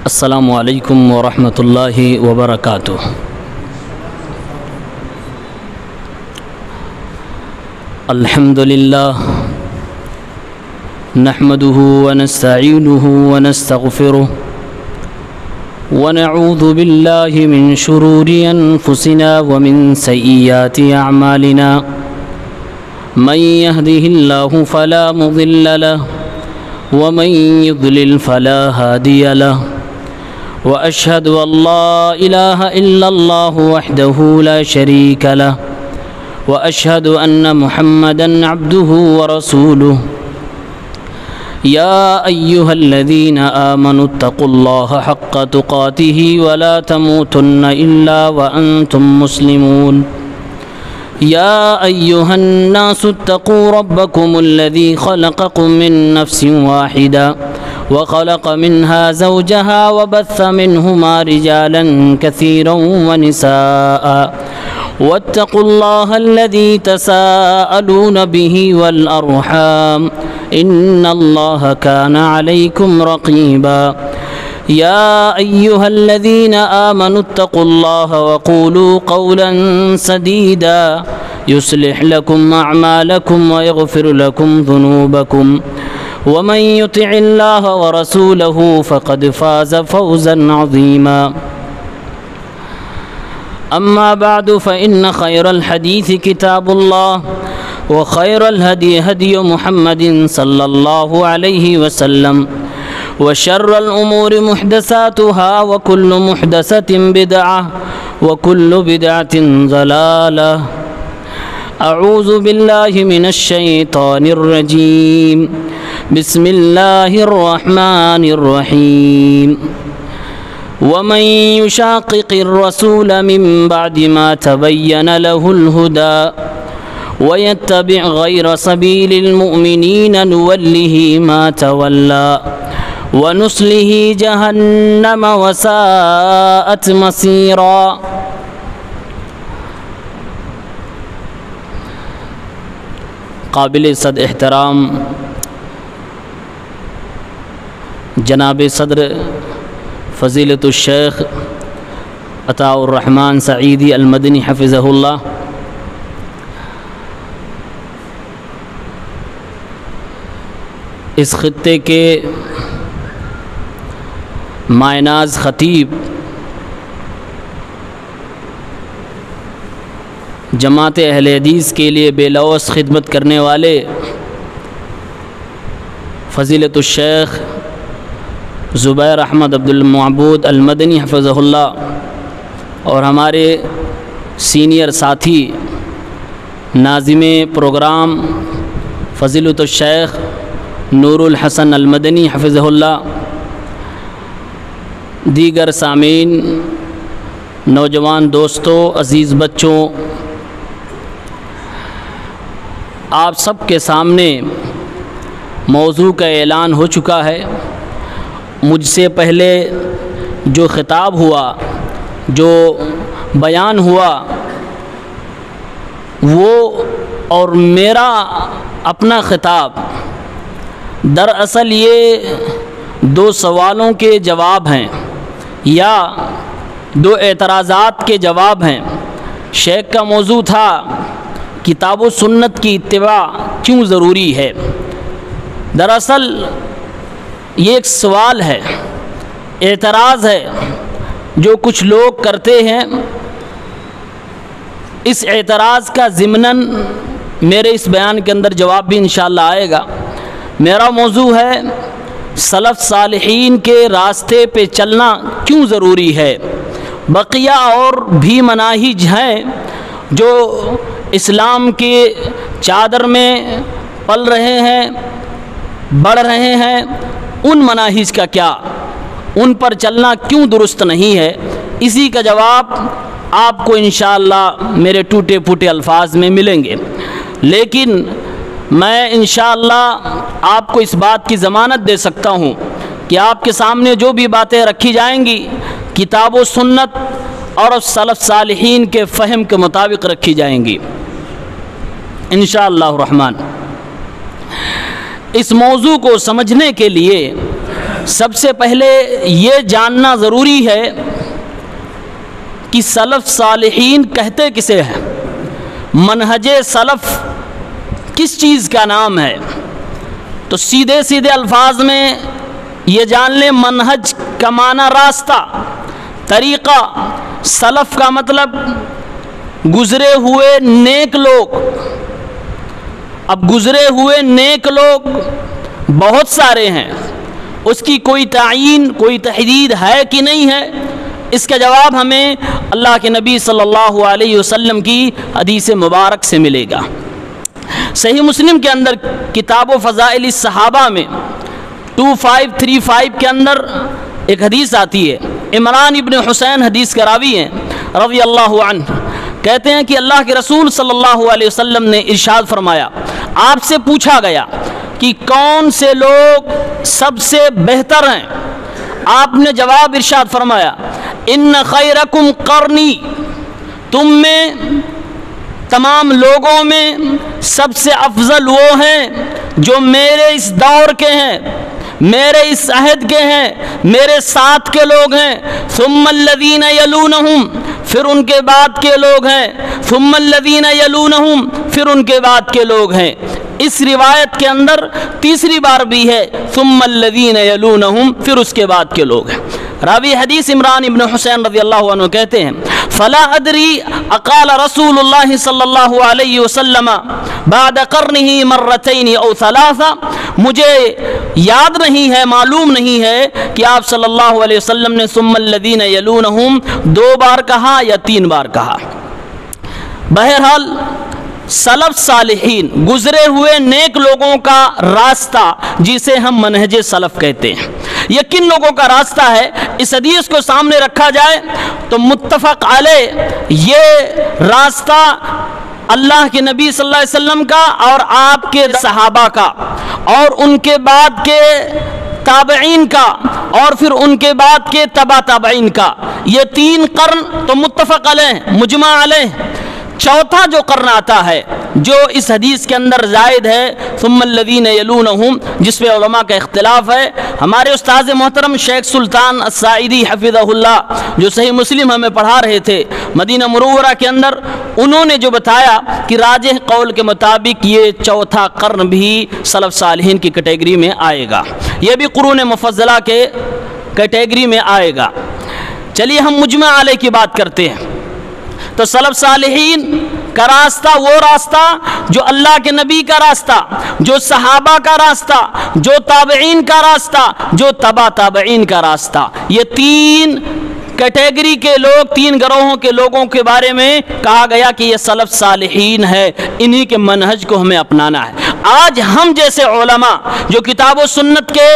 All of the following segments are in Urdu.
السلام علیکم ورحمۃ اللہ وبرکاتہ۔ الحمد للہ نحمده ونستعینه ونستغفره ونعوذ باللہ من شرور انفسنا ومن سیئات اعمالنا من يهده الله فلا مضل له ومن يضلل فلا هادي له وأشهد أن لا إله إلا الله وحده لا شريك له وأشهد أن محمدًا عبده ورسوله يا أيها الذين آمنوا اتقوا الله حق تقاته ولا تموتن إلا وأنتم مسلمون يا أيها الناس اتقوا ربكم الذي خلقكم من نفس واحدة وخلق منها زوجها وبث منهما رجالا كثيرا ونساء واتقوا الله الذي تساءلون به والأرحام إن الله كان عليكم رقيبا يا أيها الذين آمنوا اتقوا الله وقولوا قولا سديدا يصلح لكم أعمالكم ويغفر لكم ذنوبكم ومن يطع الله ورسوله فقد فاز فوزا عظيما أما بعد فإن خير الحديث كتاب الله وخير الهدي هدي محمد صلى الله عليه وسلم وشر الأمور محدثاتها وكل محدثة بدعة وكل بدعة ضلالة أعوذ بالله من الشيطان الرجيم بسم الله الرحمن الرحيم ومن يشاقق الرسول من بعد ما تبين له الهدى ويتبع غير سبيل المؤمنين نوله ما تولى ونصله جهنم وساءت مصيرا۔ قابل صد احترام جناب صدر فضیلت الشیخ عطاء الرحمن سعیدی المدنی حفظہ اللہ، اس خطے کے مایناز خطیب، جماعت اہل حدیث کے لیے بے لوث خدمت کرنے والے فضیلت الشیخ زبیر احمد عبد المعبود المدنی حفظہ اللہ، اور ہمارے سینئر ساتھی ناظم پروگرام فضیلت الشیخ نور الحسن المدنی حفظہ اللہ، دیگر سامعین، نوجوان دوستوں، عزیز بچوں، آپ سب کے سامنے موضوع کا اعلان ہو چکا ہے۔ مجھ سے پہلے جو خطاب ہوا، جو بیان ہوا، وہ اور میرا اپنا خطاب دراصل یہ دو سوالوں کے جواب ہیں یا دو اعتراضات کے جواب ہیں۔ شیخ کا موضوع تھا کتاب و سنت کی اتباع کیوں ضروری ہے۔ دراصل یہ ایک سوال ہے، اعتراض ہے جو کچھ لوگ کرتے ہیں۔ اس اعتراض کا ضمناً میرے اس بیان کے اندر جواب بھی انشاءاللہ آئے گا۔ میرا موضوع ہے سلف صالحین کے راستے پہ چلنا کیوں ضروری ہے۔ بقیہ اور بھی مناہج ہیں جو اسلام کی چادر میں پل رہے ہیں، بڑھ رہے ہیں، ان مناہج کا کیا، ان پر چلنا کیوں درست نہیں ہے۔ اسی کا جواب آپ کو انشاءاللہ میرے ٹوٹے پھوٹے الفاظ میں ملیں گے، لیکن میں انشاءاللہ آپ کو اس بات کی ضمانت دے سکتا ہوں کہ آپ کے سامنے جو بھی باتیں رکھی جائیں گی کتاب و سنت اور سلف صالحین کے فہم کے مطابق رکھی جائیں گی انشاءاللہ الرحمن۔ اس موضوع کو سمجھنے کے لیے سب سے پہلے یہ جاننا ضروری ہے کہ سلف صالحین کہتے کسے ہیں، منہج سلف کس چیز کا نام ہے؟ تو سیدھے سیدھے الفاظ میں یہ جان لیں، منہج کا معنی راستہ، طریقہ، سلف کا مطلب گزرے ہوئے نیک لوگ۔ اب گزرے ہوئے نیک لوگ بہت سارے ہیں، اس کی کوئی تعین، کوئی تحدید ہے کہ نہیں ہے؟ اس کا جواب ہمیں اللہ کے نبی صلی اللہ علیہ وسلم کی حدیث مبارک سے ملے گا۔ صحیح مسلم کے اندر کتاب و فضائل الصحابہ میں 2535 کے اندر ایک حدیث آتی ہے، عمران ابن حسین حدیث کا راوی ہیں رضی اللہ عنہ، کہتے ہیں کہ اللہ کے رسول صلی اللہ علیہ وسلم نے ارشاد فرمایا، آپ سے پوچھا گیا کہ کون سے لوگ سب سے بہتر ہیں؟ آپ نے جواب ارشاد فرمایا، ان خیرکم قرنی، تم میں تمام لوگوں میں سب سے افضل وہ ہیں جو میرے اس دور کے ہیں، میرے اس عہد کے ہیں، میرے ساتھ کے لوگ ہیں، ثم الذین یلونہم، پھر ان کے بعد کے لوگ ہیں، ثم الذین یلونہم، پھر ان کے بعد کے لوگ ہیں۔ اس روایت کے اندر تیسری بار بھی ہے ثم الذین یلونہم، پھر اس کے بعد کے لوگ ہیں۔ راوی حدیث عمران ابن حسین رضی اللہ عنہ کہتے ہیں، فلا ادری اقال رسول اللہ صلی اللہ علیہ وسلم بعد قرنہ مرتین او ثلاثہ، مجھے یاد نہیں ہے، معلوم نہیں ہے کہ آپ صلی اللہ علیہ وسلم نے ثم الذین یلونہم 2 بار کہا یا 3 بار کہا۔ بہرحال سلف صالحین، گزرے ہوئے نیک لوگوں کا راستہ جسے ہم منہج سلف کہتے ہیں، یہ کن لوگوں کا راستہ ہے؟ اس حدیث کو سامنے رکھا جائے تو متفق علیہ یہ راستہ اللہ کے نبی صلی اللہ علیہ وسلم کا اور آپ کے صحابہ کا اور ان کے بعد کے تابعین کا اور پھر ان کے بعد کے تبع تابعین کا، یہ 3 قرن تو متفق علیہ، مجمع علیہ۔ چوتھا جو قرن آتا ہے جو اس حدیث کے اندر زائد ہے ثم الذین یلونہم، جس پہ علماء کا اختلاف ہے، ہمارے استاذ محترم شیخ سلطان الساعدی حفظہ اللہ جو صحیح مسلم ہمیں پڑھا رہے تھے مدینہ منورہ کے اندر، انہوں نے جو بتایا کہ راجح قول کے مطابق یہ چوتھا قرن بھی سلف صالحین کی کیٹیگری میں آئے گا، یہ بھی قرون مفضلہ کے کیٹیگری میں آئے گا۔ چلیے ہم مجمع علیہ کی بات کرتے ہیں۔ تو سلف صالحین کا راستہ وہ راستہ جو اللہ کے نبی کا راستہ، جو صحابہ کا راستہ، جو تابعین کا راستہ، جو تبع تابعین کا راستہ، یہ 3 کیٹیگری کے لوگ، 3 گروہوں کے لوگوں کے بارے میں کہا گیا کہ یہ سلف صالحین ہے، انہی کے منہج کو ہمیں اپنانا ہے۔ آج ہم جیسے علماء جو کتاب و سنت کے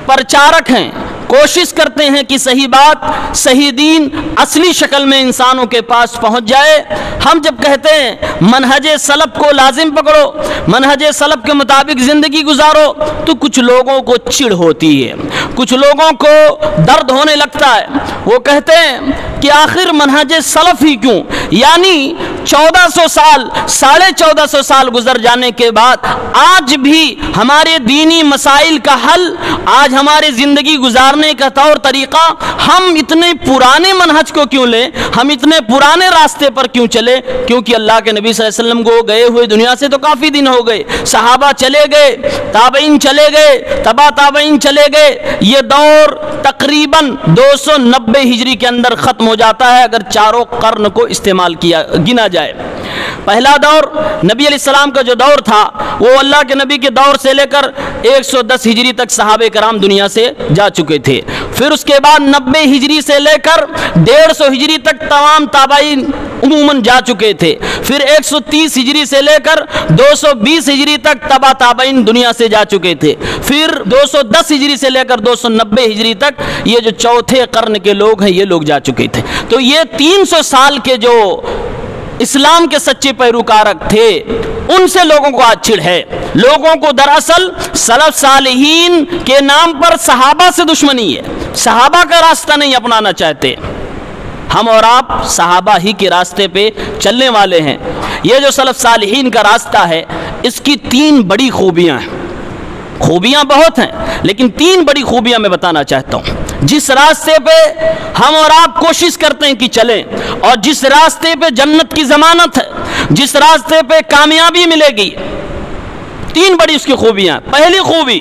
پرچارک ہیں، کوشش کرتے ہیں کہ صحیح بات، صحیح دین اصلی شکل میں انسانوں کے پاس پہنچ جائے۔ ہم جب کہتے ہیں منہج سلف کو لازم پکڑو، منہج سلف کے مطابق زندگی گزارو، تو کچھ لوگوں کو چڑ ہوتی ہے، کچھ لوگوں کو درد ہونے لگتا ہے۔ وہ کہتے ہیں کہ آخر منہج سلف ہی کیوں؟ یعنی 1400 سال، 1450 سال گزر جانے کے بعد آج بھی ہمارے دینی مسائل کا حل، آج ہمارے زندگی گزارنے کا طور طریقہ، ہم اتنے پرانے منہج کو کیوں لیں؟ ہم اتنے پرانے راستے پر کیوں چلے؟ کیونکہ اللہ کے نبی صلی اللہ علیہ وسلم کو گئے ہوئے دنیا سے تو کافی دن ہو گئے، صحابہ چلے گئے، تابعین چلے گئے، تبع تابعین چلے گئے، یہ دور تقریباً 290 ہجری کے اندر ختم ہو جاتا ہے اگر چاروں قرن کو استعمال کیا گنا جائے۔ پہلا دور نبی علیہ السلام کا جو دور تھا وہ اللہ کے نبی کے دور سے لے کر 110 ہجری تک صحابہ کرام دنیا سے جا چکے تھے، پھر اس کے بعد 90 ہجری سے لے کر 150 ہجری تک تمام تابعین عموماً جا چکے تھے، پھر 130 ہجری سے لے کر 220 ہجری تک تبع تابعین دنیا سے جا چکے تھے، پھر 210 ہجری سے لے کر 290 ہجری تک یہ جو چوتھے قرن کے لوگ ہیں یہ لوگ جا چکے تھے۔ تو یہ 300 سال کے جو اسلام کے سچے پیروکارک تھے ان سے لوگوں کو آج چڑ ہے۔ لوگوں کو دراصل سلف صالحین کے نام پر صحابہ سے دشمنی ہے، صحابہ کا راستہ نہیں اپنانا چاہتے۔ ہم اور آپ صحابہ ہی کے راستے پہ چلنے والے ہیں۔ یہ جو سلف صالحین کا راستہ ہے اس کی 3 بڑی خوبیاں ہیں۔ خوبیاں بہت ہیں لیکن 3 بڑی خوبیاں میں بتانا چاہتا ہوں۔ جس راستے پہ ہم اور آپ کوشش کرتے ہیں کہ چلیں، اور جس راستے پہ جنت کی ضمانت ہے، جس راستے پہ کامیابی ملے گی، 3 بڑی اس کی خوبیاں۔ پہلی خوبی،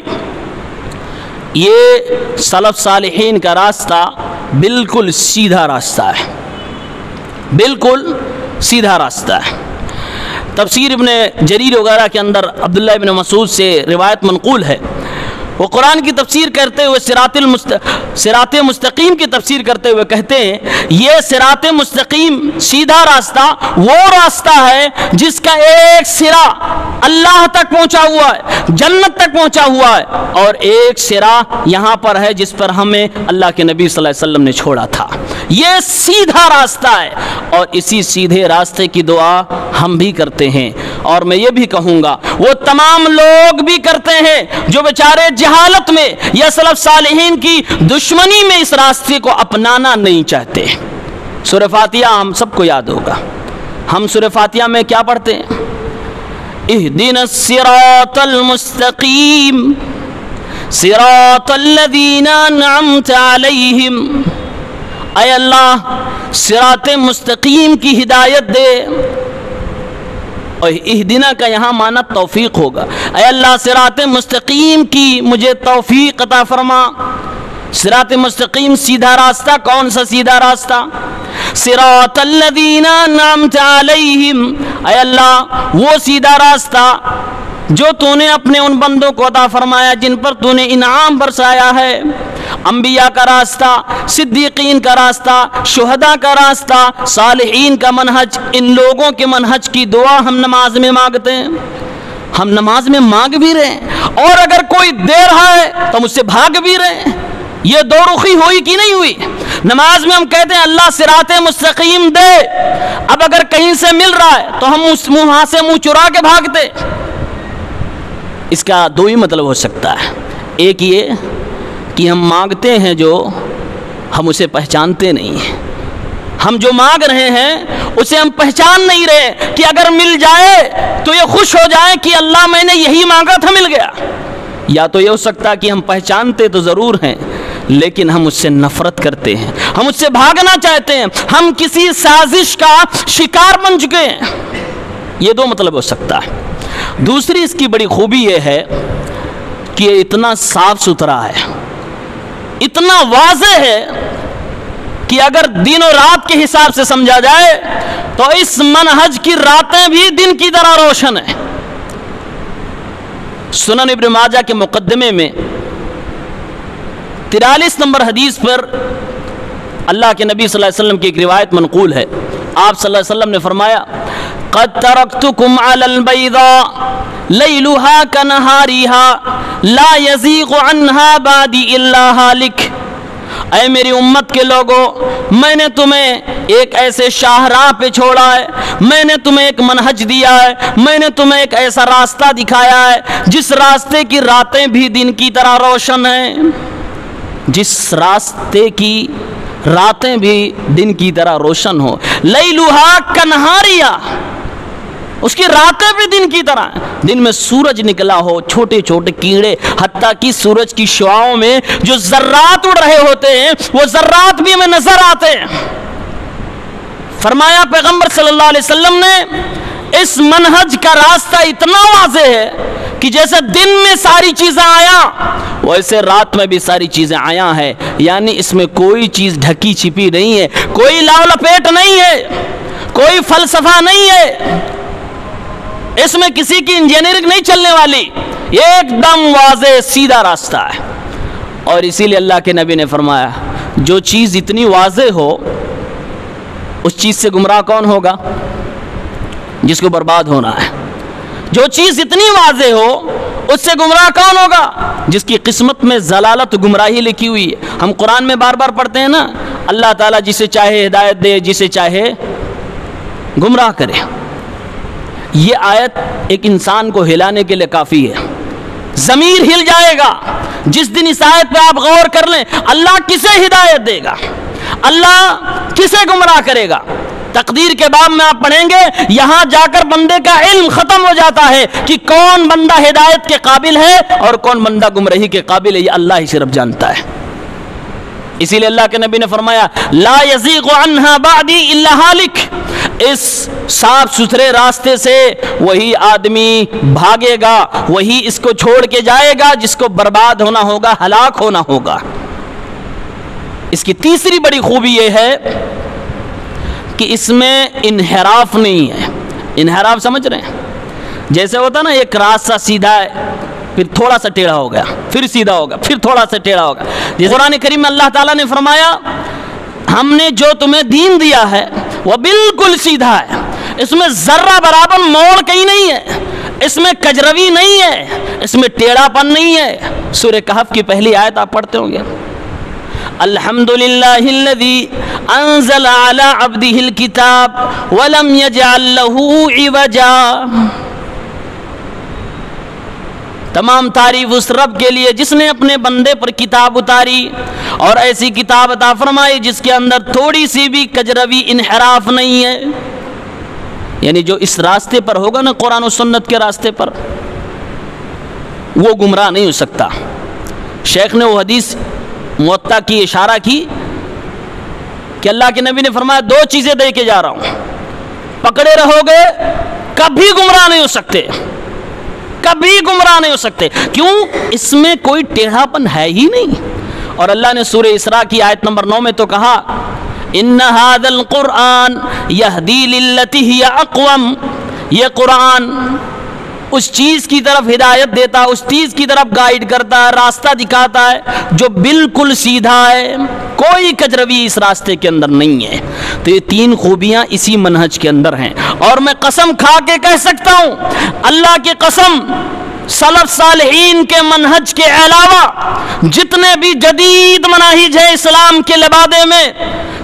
یہ سلف صالحین کا راستہ بالکل سیدھا راستہ ہے، بالکل سیدھا راستہ ہے۔ تفسیر ابن جریر وغیرہ کے اندر عبداللہ ابن مسعود سے روایت منقول ہے، وہ قرآن کی تفسیر کرتے ہوئے صراط مستقیم کی تفسیر کرتے ہوئے کہتے ہیں یہ صراط مستقیم سیدھا راستہ وہ راستہ ہے جس کا ایک سرا اللہ تک پہنچا ہوا ہے، جنت تک پہنچا ہوا ہے، اور ایک سرا یہاں پر ہے جس پر ہمیں اللہ کے نبی صلی اللہ علیہ وسلم نے چھوڑا تھا۔ یہ سیدھا راستہ ہے، اور اسی سیدھے راستے کی دعا ہم بھی کرتے ہیں، اور میں یہ بھی کہوں گا وہ تمام لوگ بھی کرتے ہیں جو بیچارے جہالت میں یا سلف صالحین کی دشمنی میں اس راستے کو اپنانا نہیں چاہتے۔ سورہ فاتحہ ہم سب کو یاد ہوگا، ہم سورہ فاتحہ میں کیا پڑھتے ہیں؟ اہدنا الصراط المستقیم صراط الذین انعمت علیہم، اے اللہ صراط مستقیم کی ہدایت دے، اور اہدنا کا یہاں معنی توفیق ہوگا، اے اللہ صراط مستقیم کی مجھے توفیق عطا فرما۔ صراط مستقیم سیدھا راستہ، کون سا سیدھا راستہ؟ صراط الذین انعمت علیہم، اے اللہ وہ سیدھا راستہ جو تو نے اپنے ان بندوں کو عطا فرمایا جن پر تو نے انعام برسایا ہے، انبیاء کا راستہ، صدیقین کا راستہ، شہداء کا راستہ، صالحین کا منہج، ان لوگوں کے منہج کی دعا ہم نماز میں مانگتے ہیں، ہم نماز میں مانگ بھی رہے ہیں، اور اگر کوئی دے رہا ہے تو ہم اس سے بھاگ بھی رہے ہیں۔ یہ دو رخی ہوئی کہ نہیں ہوئی؟ نماز میں ہم کہتے ہیں اللہ صراط مستقیم دے، اب اگر کہیں سے مل رہا ہے تو ہم اس وہاں سے منہ چرا کے بھاگتے۔ اس کا 2 ہی مطلب ہو سکتا ہے، ایک یہ کہ ہم مانگتے ہیں جو ہم اسے پہچانتے نہیں ہیں، ہم جو مانگ رہے ہیں اسے ہم پہچان نہیں رہے کہ اگر مل جائے تو یہ خوش ہو جائے کہ اللہ میں نے یہی مانگا تھا مل گیا۔ یا تو یہ ہو سکتا ہے کہ ہم پہچانتے تو ضرور ہیں لیکن ہم اس سے نفرت کرتے ہیں، ہم اس سے بھاگنا چاہتے ہیں، ہم کسی سازش کا شکار بن چکے ہیں۔ یہ 2 مطلب ہو سکتا ہے۔ دوسری اس کی بڑی خوبی یہ ہے کہ یہ اتنا صاف ستھرا ہے، اتنا واضح ہے کہ اگر دن و رات کے حساب سے سمجھا جائے تو اس منہج کی راتیں بھی دن کی طرح روشن ہیں۔ سنن ابن ماجہ کے مقدمے میں 43 نمبر حدیث پر اللہ کے نبی صلی اللہ علیہ وسلم کی ایک روایت منقول ہے، آپ صلی اللہ علیہ وسلم نے فرمایا قد ترکتکم علی البیضاء لیلها کنہاریها لا یزیغ عنها بعدی الا ہالک، اے میری امت کے لوگوں میں نے تمہیں ایک ایسے شاہراہ پہ چھوڑا ہے، میں نے تمہیں ایک منہج دیا ہے، میں نے تمہیں ایک ایسا راستہ دکھایا ہے جس راستے کی راتیں بھی دن کی طرح روشن ہیں، جس راستے کی راتیں بھی دن کی طرح روشن ہو، لیلھا کنہاریہ، اس کی راتیں بھی دن کی طرح ہیں، دن میں سورج نکلا ہو، چھوٹے چھوٹے کیڑے، حتیٰ کہ سورج کی شعاؤں میں جو ذرات اڑ رہے ہوتے ہیں وہ ذرات بھی ہمیں نظر آتے ہیں۔ فرمایا پیغمبر صلی اللہ علیہ وسلم نے اس منہج کا راستہ اتنا واضح ہے کہ جیسے دن میں ساری چیزیں آیا ویسے رات میں بھی ساری چیزیں آیا ہے، یعنی اس میں کوئی چیز ڈھکی چھپی نہیں ہے، کوئی لاو لپیٹ نہیں ہے، کوئی فلسفہ نہیں ہے، اس میں کسی کی انجینئرنگ نہیں چلنے والی، یہ ایک دم واضح سیدھا راستہ ہے۔ اور اسی لیے اللہ کے نبی نے فرمایا جو چیز اتنی واضح ہو اس چیز سے گمراہ کون ہوگا؟ جس کو برباد ہونا ہے۔ جو چیز اتنی واضح ہو اس سے گمراہ کون ہوگا؟ جس کی قسمت میں ضلالت گمراہی لکھی ہوئی ہے۔ ہم قرآن میں بار بار پڑھتے ہیں نا، اللہ تعالیٰ جسے چاہے ہدایت دے، جسے چاہے گمراہ کرے۔ یہ آیت ایک انسان کو ہلانے کے لیے کافی ہے، ضمیر ہل جائے گا جس دن اس آیت پہ آپ غور کر لیں۔ اللہ کسے ہدایت دے گا؟ اللہ کسے گمراہ کرے گا؟ تقدیر کے باب میں آپ پڑھیں گے، یہاں جا کر بندے کا علم ختم ہو جاتا ہے کہ کون بندہ ہدایت کے قابل ہے اور کون بندہ گمراہی کے قابل ہے، یہ اللہ ہی صرف جانتا ہے۔ اسی لیے اللہ کے نبی نے فرمایا لا یزیغ عنہا بعدی الا ہالک، اس صاف ستھرے راستے سے وہی آدمی بھاگے گا، وہی اس کو چھوڑ کے جائے گا جس کو برباد ہونا ہوگا، ہلاک ہونا ہوگا۔ اس کی تیسری بڑی خوبی یہ ہے کہ اس میں انحراف نہیں ہے۔ انحراف سمجھ رہے ہیں؟ جیسے ہوتا نا ایک راستہ سیدھا ہے، پھر تھوڑا سا ٹیڑھا ہو گیا، پھر سیدھا ہوگا، پھر تھوڑا سا ٹیڑھا ہوگا۔ جیسے قرآن کریم میں اللہ تعالیٰ نے فرمایا ہم نے جو تمہیں دین دیا ہے وہ بالکل سیدھا ہے، اس میں ذرہ برابر موڑ کہیں نہیں ہے، اس میں کجروی نہیں ہے، اس میں ٹیڑھا پن نہیں ہے۔ سورہ کہف کی پہلی آیت آپ پڑھتے ہوں گے، الحمدللہ الذی انزل علی عبدہ الکتاب ولم یجعل لہ عوجا۔ تمام تعریف اس رب کے لیے جس نے اپنے بندے پر کتاب اتاری اور ایسی کتاب عطا فرمائی جس کے اندر تھوڑی سی بھی کجروی انحراف نہیں ہے۔ یعنی جو اس راستے پر ہوگا نا، قرآن و سنت کے راستے پر، وہ گمراہ نہیں ہو سکتا۔ شیخ نے وہ حدیث موطا کی اشارہ کی کہ اللہ کے نبی نے فرمایا دو چیزیں دے کے جا رہا ہوں، پکڑے رہو گے کبھی گمراہ نہیں ہو سکتے، کبھی گمراہ نہیں ہو سکتے۔ کیوں؟ اس میں کوئی ٹیڑھا پن ہے ہی نہیں۔ اور اللہ نے سورہ اسراء کی آیت نمبر 9 میں تو کہا ان ھذا القرآن یہدی للتی ہی اقوم، یہ قرآن اس چیز کی طرف ہدایت دیتا ہے، اس چیز کی طرف گائیڈ کرتا ہے، راستہ دکھاتا ہے جو بالکل سیدھا ہے، کوئی کجروی اس راستے کے اندر نہیں ہے۔ تو یہ تین خوبیاں اسی منہج کے اندر ہیں، اور میں قسم کھا کے کہہ سکتا ہوں، اللہ کی قسم، سلف صالحین کے منہج کے علاوہ جتنے بھی جدید مناہج ہیں اسلام کے لبادے میں،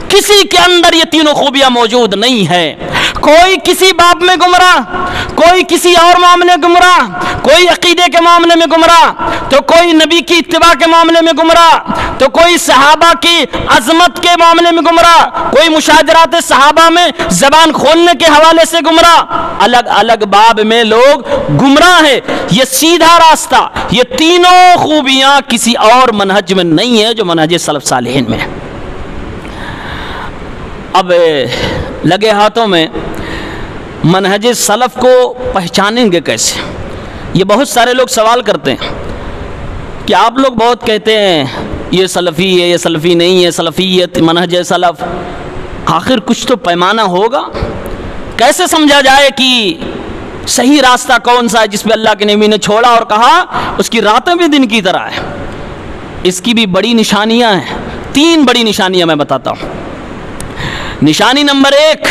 کسی کے اندر یہ تینوں خوبیاں موجود نہیں ہیں۔ کوئی کسی باب میں گمراہ، کوئی کسی اور معاملے گمراہ، کوئی عقیدے کے معاملے میں گمراہ، تو کوئی نبی کی اتباع کے معاملے میں گمراہ، تو کوئی صحابہ کی عظمت کے معاملے میں گمراہ، کوئی مشاجرات صحابہ میں زبان کھولنے کے حوالے سے گمراہ، الگ الگ باب میں لوگ گمراہ ہیں۔ یہ سیدھا راستہ، یہ تینوں خوبیاں کسی اور منہج میں نہیں ہے جو منہج سلف صالحین میں ہے۔ اب لگے ہاتھوں میں منہج سلف کو پہچانیں گے کیسے؟ یہ بہت سارے لوگ سوال کرتے ہیں کہ آپ لوگ بہت کہتے ہیں یہ سلفی ہے، یہ سلفی نہیں ہے، سلفیت منہج سلف، آخر کچھ تو پیمانہ ہوگا؟ کیسے سمجھا جائے کہ صحیح راستہ کون سا ہے جس پہ اللہ کے نبی نے چھوڑا اور کہا اس کی راتیں بھی دن کی طرح ہے؟ اس کی بھی بڑی نشانیاں ہیں، تین بڑی نشانیاں میں بتاتا ہوں۔ نشانی نمبر 1،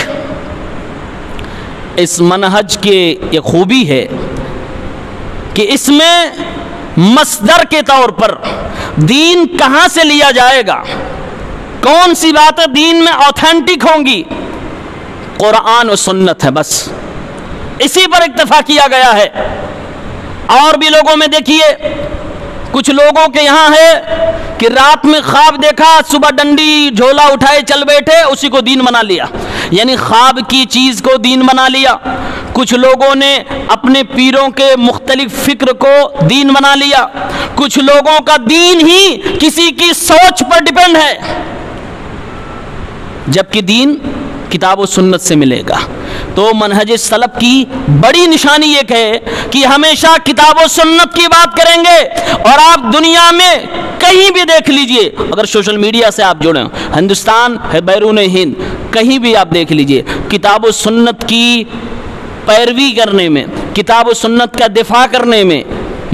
اس منہج کی یہ خوبی ہے کہ اس میں مصدر کے طور پر دین کہاں سے لیا جائے گا، کون سی باتیں دین میں آتھینٹک ہوں گی، قرآن و سنت ہے، بس اسی پر اکتفا کیا گیا ہے۔ اور بھی لوگوں میں دیکھیے، کچھ لوگوں کے یہاں ہے کہ رات میں خواب دیکھا، صبح ڈنڈی جھولا اٹھائے چل بیٹھے، اسی کو دین بنا لیا، یعنی خواب کی چیز کو دین بنا لیا۔ کچھ لوگوں نے اپنے پیروں کے مختلف فکر کو دین بنا لیا۔ کچھ لوگوں کا دین ہی کسی کی سوچ پر ڈیپینڈ ہے، جبکہ دین کتاب و سنت سے ملے گا۔ تو منہج سلف کی بڑی نشانی یہ ہے کہ ہمیشہ کتاب و سنت کی بات کریں گے۔ اور آپ دنیا میں کہیں بھی دیکھ لیجئے، اگر سوشل میڈیا سے آپ جڑیں، ہندوستان ہے بیرون ہند، کہیں بھی آپ دیکھ لیجئے، کتاب و سنت کی پیروی کرنے میں، کتاب و سنت کا دفاع کرنے میں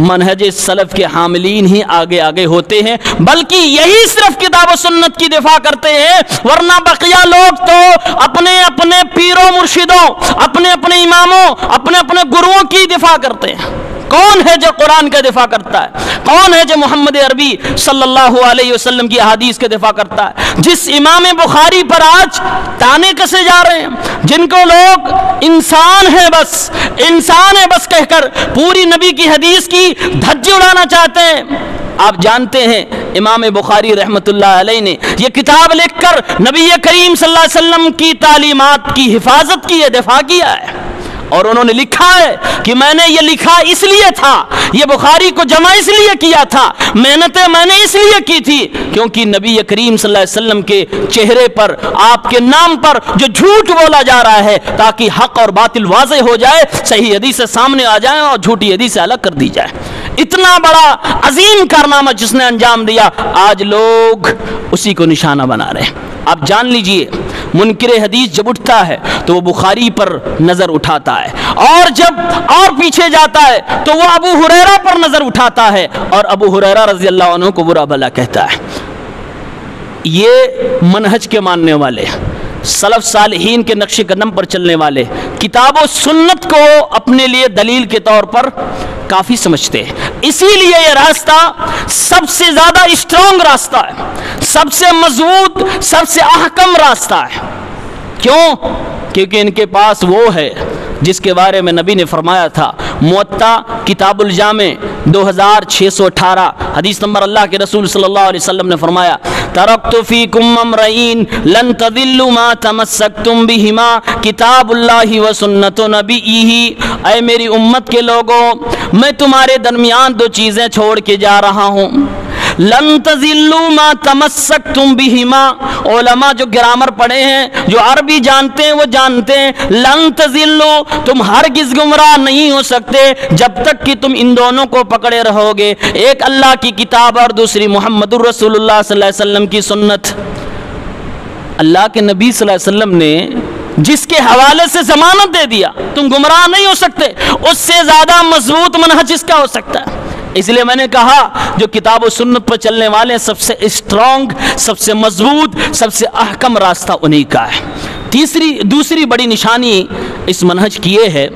منہج سلف کے حاملین ہی آگے آگے ہوتے ہیں، بلکہ یہی صرف کتاب و سنت کی دفاع کرتے ہیں، ورنہ بقیہ لوگ تو اپنے اپنے پیروں مرشدوں، اپنے اپنے اماموں، اپنے اپنے گروؤں کی دفاع کرتے ہیں۔ کون ہے جو قرآن کا دفاع کرتا ہے؟ کون ہے جو محمد عربی صلی اللہ علیہ وسلم کی احادیث کے دفاع کرتا ہے؟ جس امام بخاری پر آج تانے کسے جا رہے ہیں، جن کو لوگ انسان ہے بس کہہ کر پوری نبی کی حدیث کی دھجی اڑانا چاہتے ہیں، آپ جانتے ہیں امام بخاری رحمۃ اللہ علیہ نے یہ کتاب لکھ کر نبی کریم صلی اللہ علیہ وسلم کی تعلیمات کی حفاظت کی ہے، دفاع کیا ہے، اور انہوں نے لکھا ہے کہ میں نے یہ لکھا اس لیے تھا، یہ بخاری کو جمع اس لیے کیا تھا، محنتیں میں نے اس لیے کی تھی کیونکہ نبی کریم صلی اللہ علیہ وسلم کے چہرے پر، آپ کے نام پر جو جھوٹ بولا جا رہا ہے، تاکہ حق اور باطل واضح ہو جائے، صحیح حدیث سامنے آ جائیں اور جھوٹی حدیث سے الگ کر دی جائے۔ اتنا بڑا عظیم کارنامہ جس نے انجام دیا، آج لوگ اسی کو نشانہ بنا رہے ہیں۔ آپ جان لیجئے منکر حدیث جب اٹھتا ہے تو وہ بخاری پر نظر اٹھاتا ہے، اور جب اور پیچھے جاتا ہے تو وہ ابو ہریرہ پر نظر اٹھاتا ہے اور ابو ہریرہ رضی اللہ عنہ کو برا بھلا کہتا ہے۔ یہ منہج کے ماننے والے، سلف صالحین کے نقش قدم پر چلنے والے، کتاب و سنت کو اپنے لیے دلیل کے طور پر کافی سمجھتے ہیں۔ اسی لیے یہ راستہ سب سے زیادہ اسٹرانگ راستہ ہے، سب سے مضبوط، سب سے احکم راستہ ہے۔ کیوں؟ کیونکہ ان کے پاس وہ ہے جس کے بارے میں نبی نے فرمایا تھا، موطا کتاب الجامع 2618 حدیث نمبر، اللہ کے رسول صلی اللہ علیہ وسلم نے فرمایا، ترکت فیکم امرئین لن تضلوا ما تمسکتم بہما کتاب اللہ و سنت نبیہ۔ اے میری امت کے لوگوں، میں تمہارے درمیان دو چیزیں چھوڑ کے جا رہا ہوں، لن تضلوا ما تمسکتم بہما۔ علماء جو گرامر پڑھے ہیں، جو عربی جانتے ہیں، وہ جانتے ہیں لن تضلوا، تم ہرگز گمراہ نہیں ہو سکتے جب تک کہ تم ان دونوں کو پکڑے رہو گے، ایک اللہ کی کتاب اور دوسری محمد الرسول اللہ صلی اللہ علیہ وسلم کی سنت۔ اللہ کے نبی صلی اللہ علیہ وسلم نے جس کے حوالے سے ضمانت دے دیا تم گمراہ نہیں ہو سکتے، اس سے زیادہ مضبوط منہج اس کا ہو سکتا ہے۔ اس لیے میں نے کہا جو کتاب و سنت پر چلنے والے ہیں، سب سے اسٹرانگ، سب سے مضبوط، سب سے احکم راستہ انہی کا ہے۔ دوسری بڑی نشانی اس منہج کی یہ ہے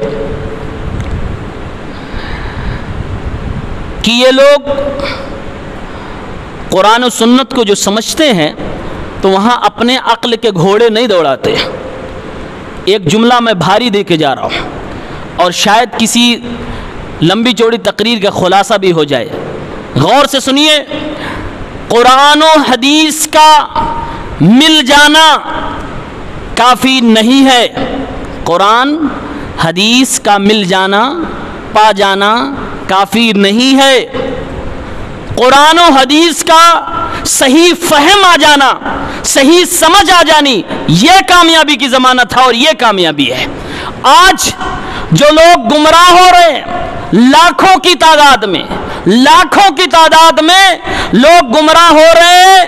کہ یہ لوگ قرآن و سنت کو جو سمجھتے ہیں تو وہاں اپنے عقل کے گھوڑے نہیں دوڑاتے۔ ایک جملہ میں بھاری دے کے جا رہا ہوں اور شاید کسی لمبی چوڑی تقریر کا خلاصہ بھی ہو جائے، غور سے سنیے۔ قرآن و حدیث کا مل جانا کافی نہیں ہے، قرآن حدیث کا مل جانا، پا جانا کافی نہیں ہے۔ قرآن و حدیث کا صحیح فہم آ جانا، صحیح سمجھ آ جانی، یہ کامیابی کی ضمانت ہے اور یہ کامیابی ہے۔ آج جو لوگ گمراہ ہو رہے ہیں، لاکھوں کی تعداد میں لوگ گمراہ ہو رہے ہیں،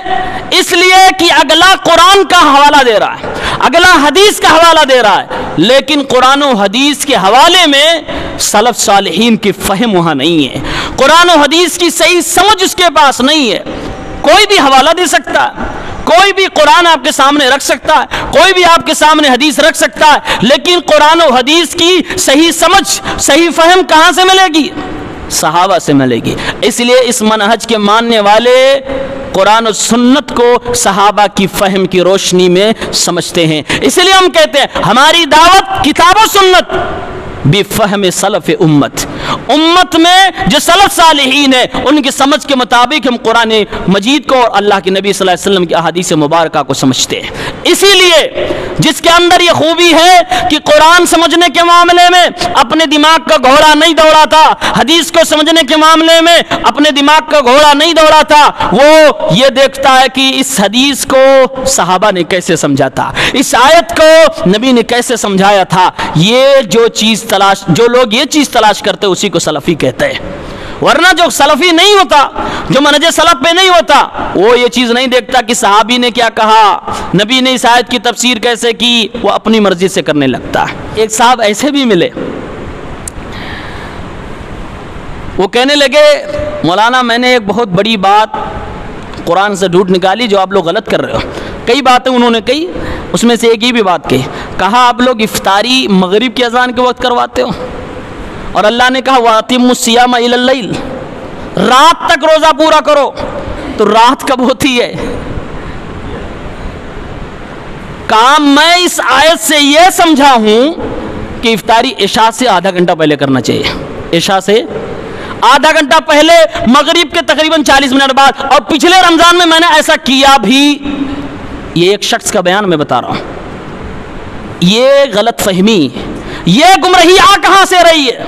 اس لیے کہ اگلا قرآن کا حوالہ دے رہا ہے، اگلا حدیث کا حوالہ دے رہا ہے، لیکن قرآن و حدیث کے حوالے میں سلف صالحین کی فہم وہاں نہیں ہے، قرآن و حدیث کی صحیح سمجھ اس کے پاس نہیں ہے۔ کوئی بھی حوالہ دے سکتا ہے، کوئی بھی قرآن آپ کے سامنے رکھ سکتا ہے، کوئی بھی آپ کے سامنے حدیث رکھ سکتا ہے، لیکن قرآن و حدیث کی صحیح سمجھ، صحیح فہم کہاں سے ملے گی؟ صحابہ سے ملے گی۔ اس لیے اس منہج کے ماننے والے قرآن و سنت کو صحابہ کی فہم کی روشنی میں سمجھتے ہیں۔ اس لیے ہم کہتے ہیں ہماری دعوت کتاب و سنت بفہم سلف امت میں جو سلف صالحین ہیں ان کی سمجھ کے مطابق ہم قرآن مجید کو اور اللہ کے نبی صلی اللہ علیہ وسلم کی احادیث مبارکہ کو سمجھتے ہیں۔ اسی لیے جس کے اندر یہ خوبی ہے کہ قرآن سمجھنے کے معاملے میں اپنے دماغ کا گھوڑا نہیں دوڑا تھا، حدیث کو سمجھنے کے معاملے میں اپنے دماغ کا گھوڑا نہیں دوڑا تھا، وہ یہ دیکھتا ہے کہ اس حدیث کو صحابہ نے کیسے سمجھا تھا، اس آیت کو نبی نے کیسے سمجھایا تھا۔ یہ جو لوگ یہ چیز تلاش کرتے اسی کو سلفی کہتے ہیں، ورنہ جو سلفی نہیں ہوتا، جو منہج سلف پہ نہیں ہوتا، وہ یہ چیز نہیں دیکھتا کہ صحابی نے کیا کہا، نبی نے اس آیت کی تفسیر کیسے کی، وہ اپنی مرضی سے کرنے لگتا ہے۔ ایک صاحب ایسے بھی ملے، وہ کہنے لگے مولانا میں نے ایک بہت بڑی بات قرآن سے ڈھونڈ نکالی جو آپ لوگ غلط کر رہے ہو۔ کئی باتیں انہوں نے کہی، اس میں سے ایک ہی بھی بات کہی، کہا آپ لوگ افطاری مغرب کی اذان کے وقت کرواتے ہو، اور اللہ نے کہا وَأَتِمُّوا الصِّيَامَ إِلَى اللَّيْلِ، رات تک روزہ پورا کرو، تو رات کب ہوتی ہے؟ کہا میں اس آیت سے یہ سمجھا ہوں کہ افطاری عشاء سے آدھا گھنٹہ پہلے کرنا چاہیے، عشاء سے آدھا گھنٹہ پہلے مغرب کے تقریباً 40 منٹ بعد، اور پچھلے رمضان میں نے ایسا کیا بھی۔ یہ ایک شخص کا بیان میں بتا رہا ہوں۔ یہ غلط فہمی، یہ گمراہی آ کہاں سے رہی ہے؟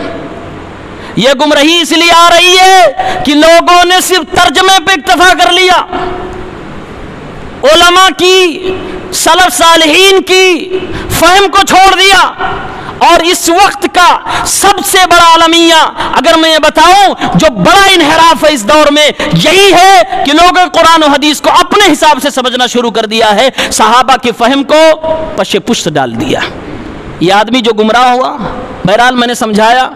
یہ گمراہی اس لیے آ رہی ہے کہ لوگوں نے صرف ترجمے پہ اکتفا کر لیا، علماء کی، سلف صالحین کی فہم کو چھوڑ دیا۔ اور اس وقت کا سب سے بڑا المیہ اگر میں یہ بتاؤں، جو بڑا انحراف ہے اس دور میں، یہی ہے کہ لوگوں قرآن و حدیث کو اپنے حساب سے سمجھنا شروع کر دیا ہے، صحابہ کی فہم کو پشے پشت ڈال دیا۔ یہ آدمی جو گمراہ ہوا، بہرحال میں نے سمجھایا،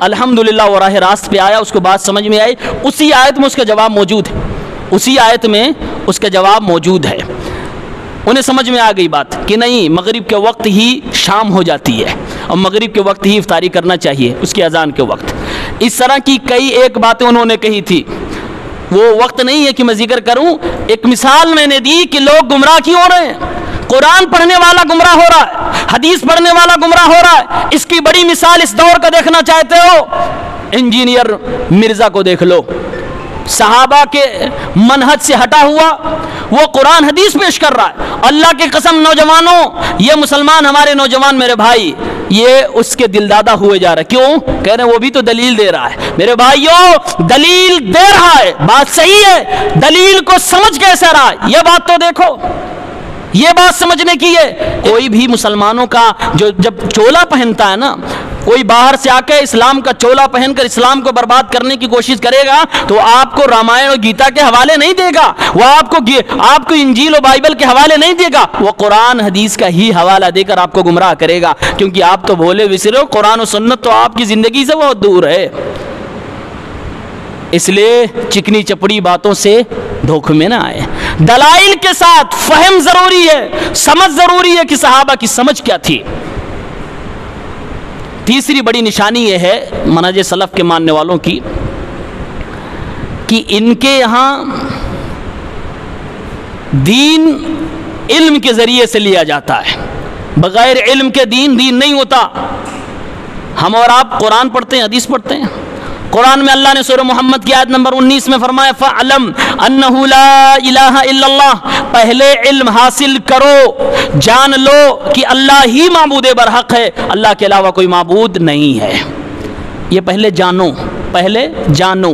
الحمدللہ وہ راہ راست پہ آیا، اس کو بات سمجھ میں آئی، اسی آیت میں اس کا جواب موجود ہے، اسی آیت میں اس کا جواب موجود ہے۔ انہیں سمجھ میں آ گئی بات کہ نہیں، مغرب کے وقت ہی شام ہو جاتی ہے اور مغرب کے وقت ہی افطاری کرنا چاہیے، اس کی اذان کے وقت۔ اس طرح کی کئی ایک باتیں انہوں نے کہی تھی، وہ وقت نہیں ہے کہ میں ذکر کروں۔ ایک مثال میں نے دی کہ لوگ گمراہ کیوں ہو رہے ہیں۔ قرآن پڑھنے والا گمراہ ہو رہا ہے، حدیث پڑھنے والا گمراہ ہو رہا ہے۔ اس کی بڑی مثال اس دور کا دیکھنا چاہتے ہو، انجینئر مرزا کو دیکھ لو، صحابہ کے منہج سے ہٹا ہوا وہ قرآن حدیث پیش کر رہا ہے۔ اللہ کی قسم نوجوانوں، یہ مسلمان ہمارے نوجوان میرے بھائی، یہ اس کے دل دادا ہوئے جا رہا ہے۔ کیوں؟ کہہ رہے ہیں وہ بھی تو دلیل دے رہا ہے۔ میرے بھائیوں، دلیل دے رہا ہے، بات صحیح ہے، دلیل کو سمجھ کیسے رہا ہے یہ بات تو دیکھو، یہ بات سمجھنے کی ہے۔ کوئی بھی مسلمانوں کا جو جب چولا پہنتا ہے نا، کوئی باہر سے آ کے اسلام کا چولا پہن کر اسلام کو برباد کرنے کی کوشش کرے گا تو آپ کو رامائن اور گیتا کے حوالے نہیں دے گا، وہ آپ کو انجیل اور بائبل کے حوالے نہیں دے گا، وہ قرآن حدیث کا ہی حوالہ دے کر آپ کو گمراہ کرے گا، کیونکہ آپ تو بھولے بسرے ہو، قرآن و سنت تو آپ کی زندگی سے بہت دور ہے۔ اس لیے چکنی چپڑی باتوں سے دھوکے میں نہ آئے، دلائل کے ساتھ فہم ضروری ہے، سمجھ ضروری ہے کہ صحابہ کی سمجھ کیا تھی۔ تیسری بڑی نشانی یہ ہے منہج سلف کے ماننے والوں کی کہ ان کے یہاں دین علم کے ذریعے سے لیا جاتا ہے، بغیر علم کے دین نہیں ہوتا۔ ہم اور آپ قرآن پڑھتے ہیں، حدیث پڑھتے ہیں، قرآن میں اللہ نے سورہ محمد کی آیت نمبر 19 میں فرمایا فَعْلَمْ أَنَّهُ لَا إِلَٰهَ إِلَّا اللَّهُ، پہلے علم حاصل کرو، جان لو کہ اللہ ہی معبود برحق ہے، اللہ کے علاوہ کوئی معبود نہیں ہے۔ یہ پہلے جانو، پہلے جانو۔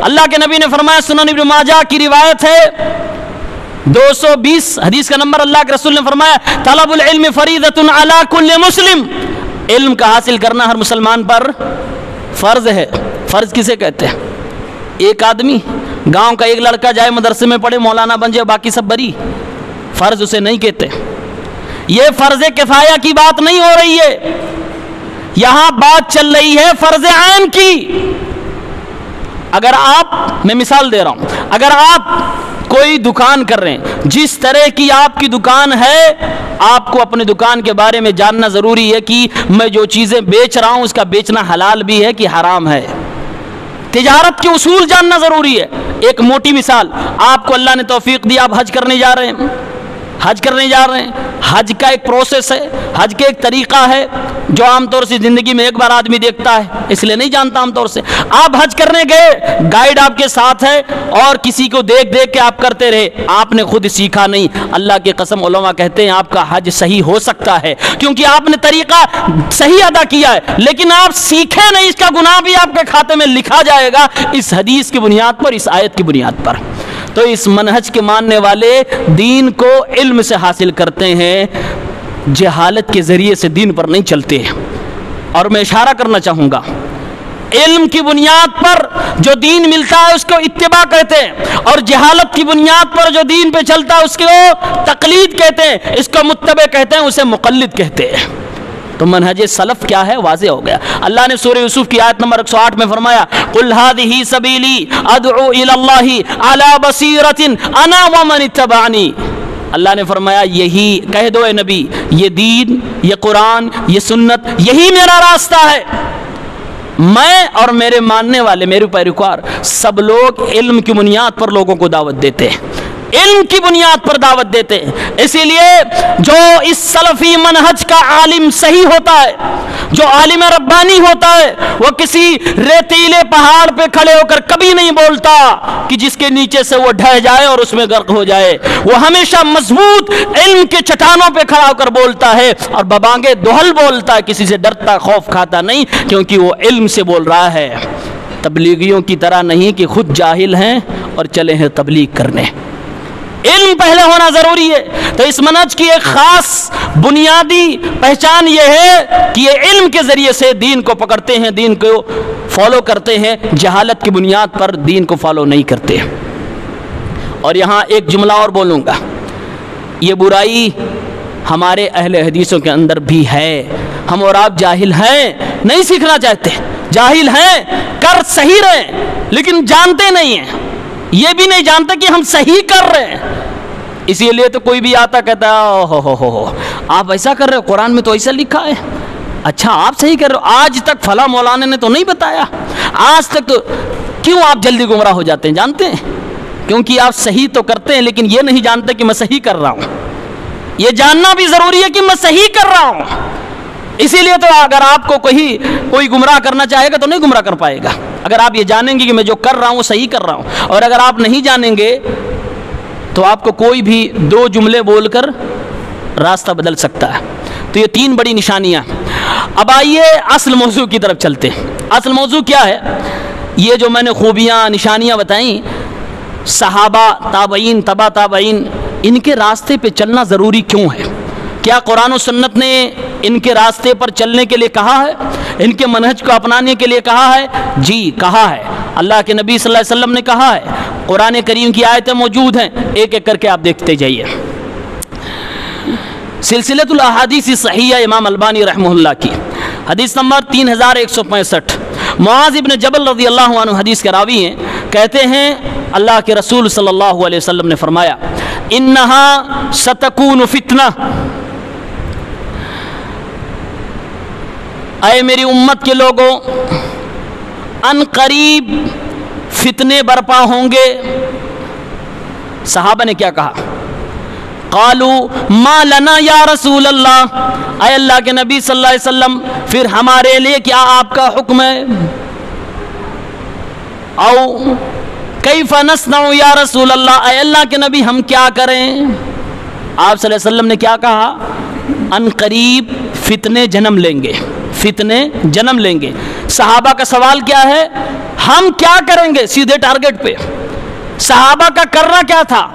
اللہ کے نبی نے فرمایا، سنن ابن ماجہ کی روایت ہے 220 حدیث کا نمبر، اللہ کے رسول نے فرمایا طلب العلم فریضۃ علی کل مسلم، علم کا حاصل کرنا ہر مسلمان پر فرض ہے۔ فرض کسے کہتے ہیں؟ ایک آدمی گاؤں کا ایک لڑکا جائے مدرسے میں پڑھے مولانا بن جائے باقی سب بری، فرض اسے نہیں کہتے۔ یہ فرض کفایہ کی بات نہیں ہو رہی ہے، یہاں بات چل رہی ہے فرض عین کی۔ اگر آپ، میں مثال دے رہا ہوں، اگر آپ کوئی دکان کر رہے ہیں، جس طرح کی آپ کی دکان ہے، آپ کو اپنے دکان کے بارے میں جاننا ضروری ہے کہ میں جو چیزیں بیچ رہا ہوں اس کا بیچنا حلال بھی ہے کہ حرام ہے، تجارت کے اصول جاننا ضروری ہے۔ ایک موٹی مثال، آپ کو اللہ نے توفیق دی، آپ حج کرنے جا رہے ہیں، حج کرنے جا رہے ہیں، حج کا ایک پروسیس ہے، حج کا ایک طریقہ ہے جو عام طور سے زندگی میں ایک بار آدمی دیکھتا ہے، اس لیے نہیں جانتا عام طور سے۔ آپ حج کرنے گئے، گائیڈ آپ کے ساتھ ہے اور کسی کو دیکھ دیکھ کے آپ کرتے رہے، آپ نے خود سیکھا نہیں۔ اللہ کی قسم علماء کہتے ہیں آپ کا حج صحیح ہو سکتا ہے کیونکہ آپ نے طریقہ صحیح ادا کیا ہے، لیکن آپ سیکھے نہیں، اس کا گناہ بھی آپ کے کھاتے میں لکھا جائے گا اس حدیث کی بنیاد پر، اس آیت کی بنیاد پر۔ تو اس منہج کے ماننے والے دین کو علم سے حاصل کرتے ہیں، جہالت کے ذریعے سے دین پر نہیں چلتے۔ اور میں اشارہ کرنا چاہوں گا، علم کی بنیاد پر جو دین ملتا ہے اس کو اتباع کہتے ہیں، اور جہالت کی بنیاد پر جو دین پہ چلتا ہے اس کو تقلید کہتے ہیں، اس کو متبع کہتے ہیں، اسے مقلد کہتے ہیں۔ تو منہج سلف کیا ہے واضح ہو گیا۔ اللہ نے سورہ یوسف کی آیت نمبر 108 میں فرمایا قُلْ هَٰذِهِ سَبِيلِي أَدْعُو إِلَى اللَّهِ عَلَىٰ بَصِيرَةٍ أَنَا وَمَنِ اتَّبَعَنِي، اللہ نے فرمایا یہی کہہ دو اے نبی، یہ دین، یہ قرآن، یہ سنت، یہی میرا راستہ ہے، میں اور میرے ماننے والے، میرے پیروکار سب لوگ علم کی بنیاد پر لوگوں کو دعوت دیتے ہیں۔ علم کی بنیاد پر دعوت دیتے ہیں۔ اسی لیے جو اس سلفی منہج کا عالم صحیح ہوتا ہے، جو عالم ربانی ہوتا ہے، وہ کسی ریتیلے پہاڑ پہ کھڑے ہو کر کبھی نہیں بولتا کہ جس کے نیچے سے وہ ڈھہ جائے اور اس میں غرق ہو جائے۔ وہ ہمیشہ مضبوط علم کے چٹانوں پہ کھڑا ہو کر بولتا ہے اور ببانگے دہل بولتا ہے، کسی سے ڈرتا خوف کھاتا نہیں، کیونکہ وہ علم سے بول رہا ہے۔ تبلیغیوں کی طرح نہیں کہ خود جاہل ہیں اور چلے ہیں تبلیغ کرنے۔ علم پہلے ہونا ضروری ہے۔ تو اس منہج کی ایک خاص بنیادی پہچان یہ ہے کہ یہ علم کے ذریعے سے دین کو پکڑتے ہیں، دین کو فالو کرتے ہیں، جہالت کی بنیاد پر دین کو فالو نہیں کرتے۔ اور یہاں ایک جملہ اور بولوں گا، یہ برائی ہمارے اہل حدیثوں کے اندر بھی ہے۔ ہم اور آپ جاہل ہیں، نہیں سیکھنا چاہتے، جاہل ہیں، کر صحیح رہے لیکن جانتے نہیں ہیں، یہ بھی نہیں جانتے کہ ہم صحیح کر رہے ہیں۔ اسی لیے تو کوئی بھی آتا کہتا ہے ہو آپ ایسا کر رہے ہو، قرآن میں تو ایسا لکھا ہے، اچھا آپ صحیح کر رہے ہو، آج تک فلاں مولانا نے تو نہیں بتایا، آج تک تو کیوں آپ جلدی گمراہ ہو جاتے ہیں؟ جانتے ہیں کیونکہ آپ صحیح تو کرتے ہیں لیکن یہ نہیں جانتے کہ میں صحیح کر رہا ہوں۔ یہ جاننا بھی ضروری ہے کہ میں صحیح کر رہا ہوں۔ اسی لیے تو اگر آپ کو کوئی گمراہ کرنا چاہے گا تو نہیں گمراہ کر پائے گا، اگر آپ یہ جانیں گے کہ میں جو کر رہا ہوں وہ صحیح کر رہا ہوں۔ اور اگر آپ نہیں جانیں گے تو آپ کو کوئی بھی دو جملے بول کر راستہ بدل سکتا ہے۔ تو یہ تین بڑی نشانیاں۔ اب آئیے اصل موضوع کی طرف چلتے ہیں۔ اصل موضوع کیا ہے؟ یہ جو میں نے خوبیاں نشانیاں بتائیں، صحابہ، تابعین، تبع تابعین، ان کے راستے پہ چلنا ضروری کیوں ہے؟ کیا قرآن و سنت نے ان کے راستے پر چلنے کے لیے کہا ہے؟ ان کے منہج کو اپنانے کے لیے کہا ہے؟ جی کہا ہے۔ اللہ کے نبی صلی اللہ علیہ وسلم نے کہا ہے، قرآن کریم کی آیتیں موجود ہیں، ایک ایک کر کے آپ دیکھتے جائیے۔ سلسلۃ الاحادیث صحیحہ امام البانی رحمہ اللہ کی حدیث نمبر 3165، معاذ ابن جبل رضی اللہ عنہ حدیث کے راوی ہیں، کہتے ہیں اللہ کے رسول صلی اللہ علیہ وسلم نے فرمایا، انہا ستکون فتنہ، اے میری امت کے لوگوں، ان قریب فتنے برپا ہوں گے۔ صحابہ نے کیا کہا؟ قالوا ما لنا یا رسول اللہ، اے اللہ کے نبی صلی اللہ علیہ وسلم پھر ہمارے لیے کیا آپ کا حکم ہے؟ او کیف نصنع یا رسول اللہ، اے اللہ کے نبی ہم کیا کریں؟ آپ صلی اللہ علیہ وسلم نے کیا کہا؟ ان قریب فتنے جنم لیں گے، فتنے جنم لیں گے۔ صحابہ کا سوال کیا ہے؟ ہم کیا کریں گے؟ سیدھے ٹارگٹ پہ۔ صحابہ کا کرنا کیا تھا؟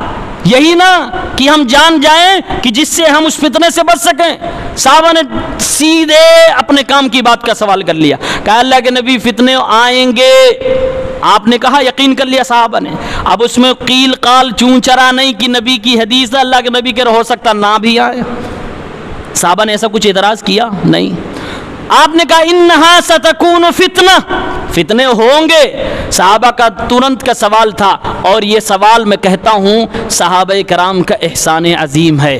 یہی نا کہ ہم جان جائیں کہ جس سے ہم اس فتنے سے بچ سکیں۔ صحابہ نے سیدھے اپنے کام کی بات کا سوال کر لیا، کہا اللہ کے نبی فتنے آئیں گے۔ آپ نے کہا، یقین کر لیا صحابہ نے۔ اب اس میں قیل قال چون چرا نہیں کہ نبی کی حدیث ہے، اللہ کے نبی کے ہو سکتا نہ بھی آئے۔ صحابہ نے ایسا کچھ اعتراض کیا نہیں۔ آپ نے کہا انہا ستکون فتنہ، فتنے ہوں گے۔ صحابہ کا ترنت کا سوال تھا، اور یہ سوال میں کہتا ہوں صحابہ کرام کا احسان عظیم ہے،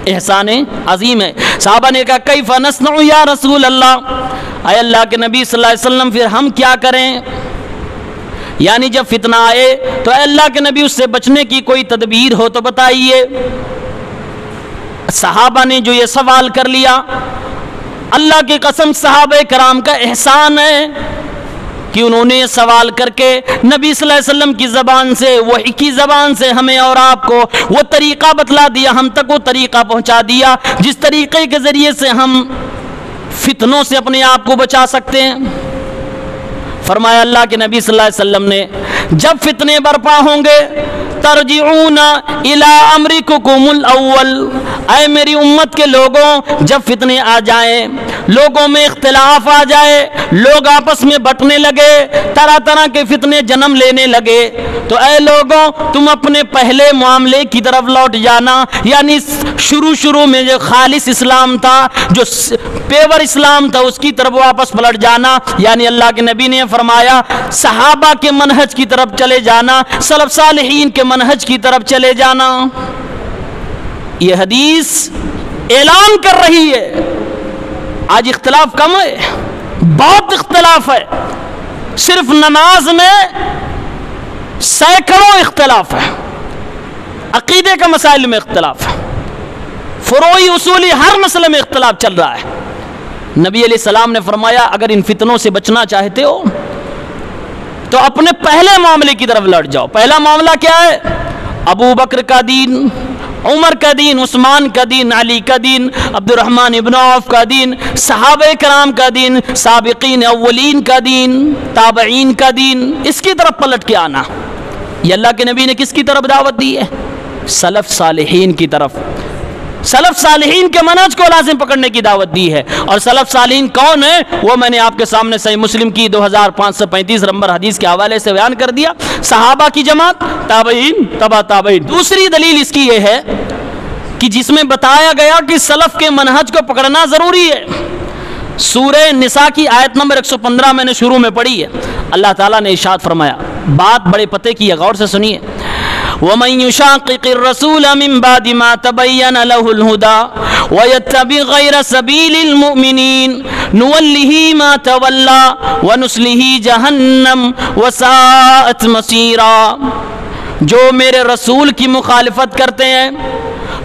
احسان عظیم ہے۔ صحابہ نے کہا کیف نصنع یا رسول اللہ، اے اللہ کے نبی صلی اللہ علیہ وسلم پھر ہم کیا کریں؟ یعنی جب فتنہ آئے تو اے اللہ کے نبی اس سے بچنے کی کوئی تدبیر ہو تو بتائیے۔ صحابہ نے جو یہ سوال کر لیا، اللہ کی قسم صحابہ کرام کا احسان ہے کہ انہوں نے سوال کر کے نبی صلی اللہ علیہ وسلم کی زبان سے، وحی کی زبان سے ہمیں اور آپ کو وہ طریقہ بتلا دیا، ہم تک وہ طریقہ پہنچا دیا جس طریقے کے ذریعے سے ہم فتنوں سے اپنے آپ کو بچا سکتے ہیں۔ فرمایا اللہ کے نبی صلی اللہ علیہ وسلم نے، جب فتنے برپا ہوں گے ترجعون الی امرکم الاول، اے میری امت کے لوگوں جب فتنے آ جائیں، لوگوں میں اختلاف آ جائے، لوگ آپس میں بٹنے لگے، طرح طرح کے فتنے جنم لینے لگے، تو اے لوگوں تم اپنے پہلے معاملے کی طرف لوٹ جانا، یعنی شروع میں جو خالص اسلام تھا، جو پیور اسلام تھا، اس کی طرف واپس پلٹ جانا۔ یعنی اللہ کے نبی نے فرمایا صحابہ کے منہج کی طرف چلے جانا، سلف صالحین کے منہج کی طرف چلے جانا۔ یہ حدیث اعلان کر رہی ہے آج اختلاف کم ہے، بہت اختلاف ہے، صرف نماز میں سینکڑوں اختلاف ہے، عقیدے کا مسائل میں اختلاف ہے، فروعی اصولی ہر مسئلے میں اختلاف چل رہا ہے۔ نبی علیہ السلام نے فرمایا اگر ان فتنوں سے بچنا چاہتے ہو تو اپنے پہلے معاملے کی طرف لڑ جاؤ۔ پہلا معاملہ کیا ہے؟ ابو بکر کا دین، عمر کا دین، عثمان کا دین، علی کا دین، عبد الرحمن ابن عوف کا دین، صحابہ کرام کا دین، سابقین اولین کا دین، تابعین کا دین، اس کی طرف پلٹ کے آنا۔ یہ اللہ کے نبی نے کس کی طرف دعوت دی ہے؟ سلف صالحین کی طرف۔ سلف صالحین کے منہج کو لازم پکڑنے کی دعوت دی ہے۔ اور سلف صالحین کون ہیں وہ میں نے آپ کے سامنے صحیح مسلم کی 2535 نمبر حدیث کے حوالے سے بیان کر دیا۔ صحابہ کی جماعت، تابعین، تبع تابعین۔ دوسری دلیل اس کی یہ ہے کہ جس میں بتایا گیا کہ سلف کے منہج کو پکڑنا ضروری ہے۔ سورہ نساء کی آیت نمبر 115 میں نے شروع میں پڑھی ہے۔ اللہ تعالیٰ نے ارشاد فرمایا، بات بڑے پتے کی ہے، غور سے سنیے۔ وَمَن يُشَاقِقِ الرَّسُولَ مِن بَعْدِ مَا تَبَيَّنَ لَهُ الْهُدَى وَيَتَّبِعْ غَيْرَ سَبِيلِ الْمُؤْمِنِينَ نُوَلِّهِ مَا تَوَلَّى وَنُصْلِهِ جَهَنَّمَ وَسَاءَتْ مَصِيرًا۔ جو میرے رسول کی مخالفت کرتے ہیں،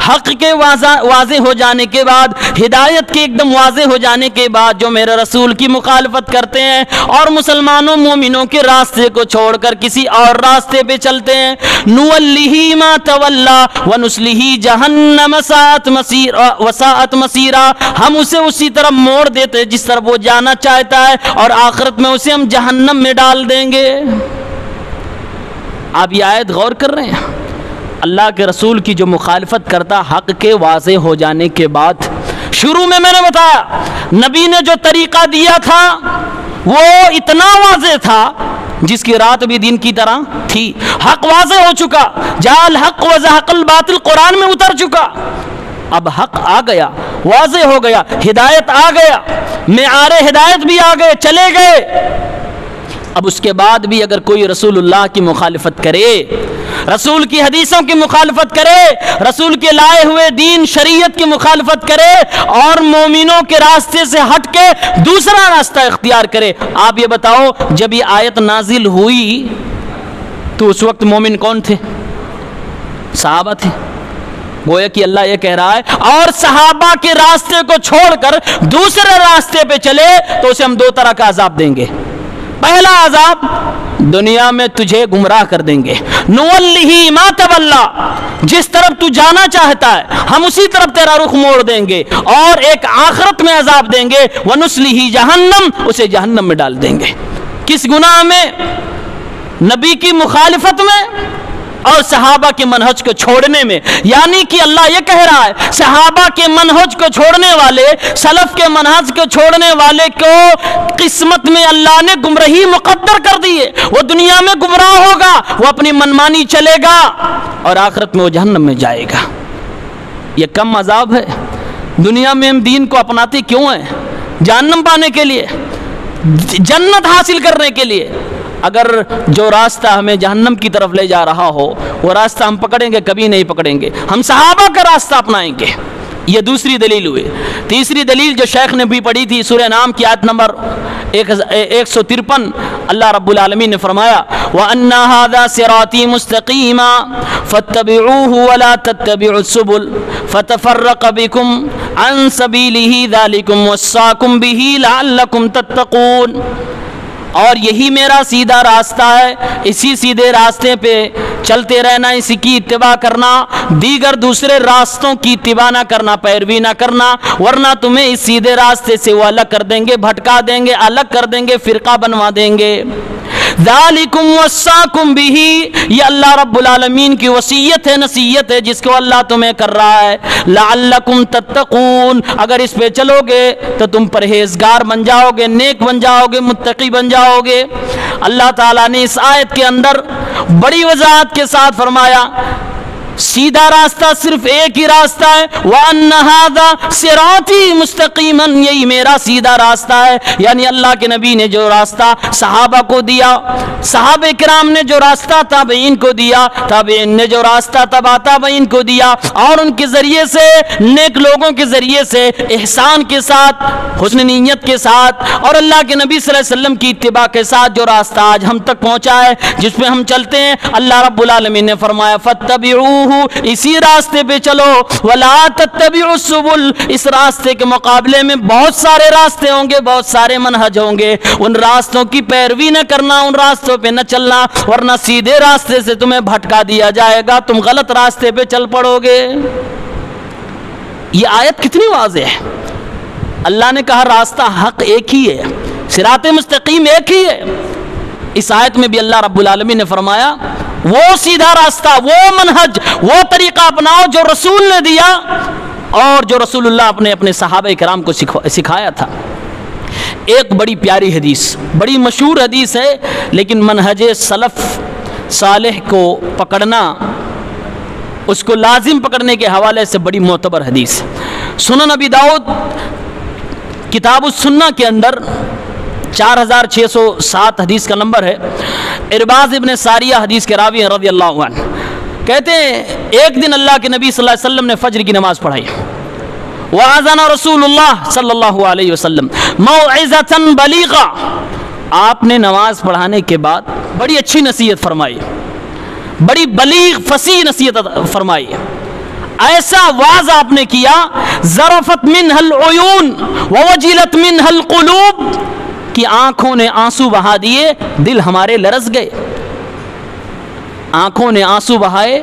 حق کے واضح ہو جانے کے بعد، ہدایت کے ایک دم واضح ہو جانے کے بعد جو میرے رسول کی مخالفت کرتے ہیں اور مسلمانوں مومنوں کے راستے کو چھوڑ کر کسی اور راستے پہ چلتے ہیں، نُوَلِّهِ مَا تَوَلَّى وَنُصْلِهِ جَهَنَّمَ وَسَاءَتْ مَصِيرًا۔ ہم اسے اسی طرف موڑ دیتے جس طرف وہ جانا چاہتا ہے، اور آخرت میں اسے ہم جہنم میں ڈال دیں گے۔ آپ یہ آیت غور کر رہے ہیں؟ اللہ کے رسول کی جو مخالفت کرتا حق کے واضح ہو جانے کے بعد، شروع میں نے بتایا نبی نے جو طریقہ دیا تھا وہ اتنا واضح تھا جس کی رات بھی دن کی طرح تھی۔ حق واضح ہو چکا، جال حق وزہق الباطل قرآن میں اتر چکا۔ اب حق آ گیا، واضح ہو گیا، ہدایت آ گیا، معیار ہدایت بھی آ گئے، چلے گئے۔ اب اس کے بعد بھی اگر کوئی رسول اللہ کی مخالفت کرے، رسول کی حدیثوں کی مخالفت کرے، رسول کے لائے ہوئے دین شریعت کی مخالفت کرے اور مومنوں کے راستے سے ہٹ کے دوسرا راستہ اختیار کرے، آپ یہ بتاؤ جب یہ آیت نازل ہوئی تو اس وقت مومن کون تھے؟ صحابہ تھے۔ گویا کہ اللہ یہ کہہ رہا ہے اور صحابہ کے راستے کو چھوڑ کر دوسرے راستے پہ چلے تو اسے ہم دو طرح کا عذاب دیں گے۔ پہلا عذاب، دنیا میں تجھے گمراہ کر دیں گے، نُوَلِّهِ مَا تَوَلَّى، جس طرف تو جانا چاہتا ہے ہم اسی طرف تیرا رخ موڑ دیں گے، اور ایک آخرت میں عذاب دیں گے، وَنُصْلِهِ جَهَنَّمَ، اسے جہنم میں ڈال دیں گے۔ کس گناہ میں؟ نبی کی مخالفت میں اور صحابہ کے منہج کو چھوڑنے میں۔ یعنی کہ اللہ یہ کہہ رہا ہے صحابہ کے منہج کو چھوڑنے والے، سلف کے منہج کو چھوڑنے والے کو قسمت میں اللہ نے گمراہی مقدر کر دی ہے۔ وہ دنیا میں گمراہ ہوگا، وہ اپنی منمانی چلے گا، اور آخرت میں وہ جہنم میں جائے گا۔ یہ کم عذاب ہے؟ دنیا میں ہم دین کو اپناتے کیوں ہیں؟ جہنم پانے کے لیے، جنت حاصل کرنے کے لیے۔ اگر جو راستہ ہمیں جہنم کی طرف لے جا رہا ہو وہ راستہ ہم پکڑیں گے؟ کبھی نہیں پکڑیں گے، ہم صحابہ کا راستہ اپنائیں گے۔ یہ دوسری دلیل ہوئی۔ تیسری دلیل جو شیخ نے بھی پڑھی تھی، سورہ نام کی آیت نمبر 153، اللہ رب العالمین نے فرمایا وَأَنَّ هَذَا صِرَاطِي مُسْتَقِيمًا فَاتَّبِعُوهُ وَلَا تَتَّبِعُوا السُّبُلَ فَتَفَرَّقَ بِكُمْ عَنْ سَبِيلِهِ ذَلِكُمْ وَصَّاكُمْ بِهِ لَعَلَّكُمْ تَتَّقُونَ۔ اور یہی میرا سیدھا راستہ ہے، اسی سیدھے راستے پہ چلتے رہنا، اسی کی اتباع کرنا، دیگر دوسرے راستوں کی اتباع نہ کرنا، پیروی نہ کرنا، ورنہ تمہیں اس سیدھے راستے سے وہ الگ کر دیں گے، بھٹکا دیں گے، الگ کر دیں گے، فرقہ بنوا دیں گے۔ ذالکم وصاکم بہ، یہ اللہ رب العالمین کی وصیت ہے، نصیحت ہے جس کو اللہ تمہیں کر رہا ہے۔ لعلکم تتقون، اگر اس پہ چلو گے تو تم پرہیزگار بن جاؤ گے، نیک بن جاؤ گے، متقی بن جاؤ گے۔ اللہ تعالیٰ نے اس آیت کے اندر بڑی وضاحت کے ساتھ فرمایا سیدھا راستہ صرف ایک ہی راستہ ہے، وَأَنَّ هَذَا صِرَاطِي مُسْتَقِيمًا، یہی میرا سیدھا راستہ ہے۔ یعنی اللہ کے نبی نے جو راستہ صحابہ کو دیا، صحابہ کرام نے جو راستہ تابعین کو دیا، تابعین نے جو راستہ تبع تابعین کو دیا، اور ان کے ذریعے سے، نیک لوگوں کے ذریعے سے، احسان کے ساتھ، حسن نیت کے ساتھ، اور اللہ کے نبی صلی اللہ علیہ وسلم کی اتباع کے ساتھ جو راستہ آج ہم تک پہنچا ہے، جس پہ ہم چلتے ہیں، اللہ رب العالمین نے فرمایا فَاتَّبِعُوا فَاتَّبِعُوهُ، اسی راستے پہ چلو، وَلَا تَتَّبِعُوا السُّبُلَ، اس راستے کے مقابلے میں بہت سارے راستے ہوں گے، بہت سارے منہج ہوں گے، ان راستوں کی پیروی نہ کرنا، ان راستوں پہ نہ چلنا، ورنہ سیدھے راستے سے تمہیں بھٹکا دیا جائے گا، تم غلط راستے پہ چل پڑو گے۔ یہ آیت کتنی واضح ہے۔ اللہ نے کہا راستہ حق ایک ہی ہے، صراط مستقیم ایک ہی ہے۔ اس آیت میں بھی اللہ رب العالمین نے فرمایا وہ سیدھا راستہ، وہ منہج، وہ طریقہ اپناؤ جو رسول نے دیا اور جو رسول اللہ نے اپنے صحابہ کرام کو سکھایا تھا۔ ایک بڑی پیاری حدیث، بڑی مشہور حدیث ہے، لیکن منہج سلف صالح کو پکڑنا، اس کو لازم پکڑنے کے حوالے سے بڑی معتبر حدیث ہے۔ سنن ابی داؤد کتاب السنہ کے اندر 4607 حدیث کا نمبر ہے۔ ارباز ابن ساریہ حدیث کے راوی ہیں رضی اللہ عنہ، کہتے ہیں ایک دن اللہ کے نبی صلی اللہ علیہ وسلم نے فجر کی نماز پڑھائی، وَأَذَنَ رسول اللہ صلی اللہ علیہ وسلم موعظۃ بلیغہ، آپ نے نماز پڑھانے کے بعد بڑی اچھی نصیحت فرمائی، بڑی بلیغ فصیح نصیحت فرمائی، ایسا واز آپ نے کیا ذرفت منہ العیون ووجلت منہ القلوب، کہ آنکھوں نے آنسو بہا دیے، دل ہمارے لرز گئے، آنکھوں نے آنسو بہائے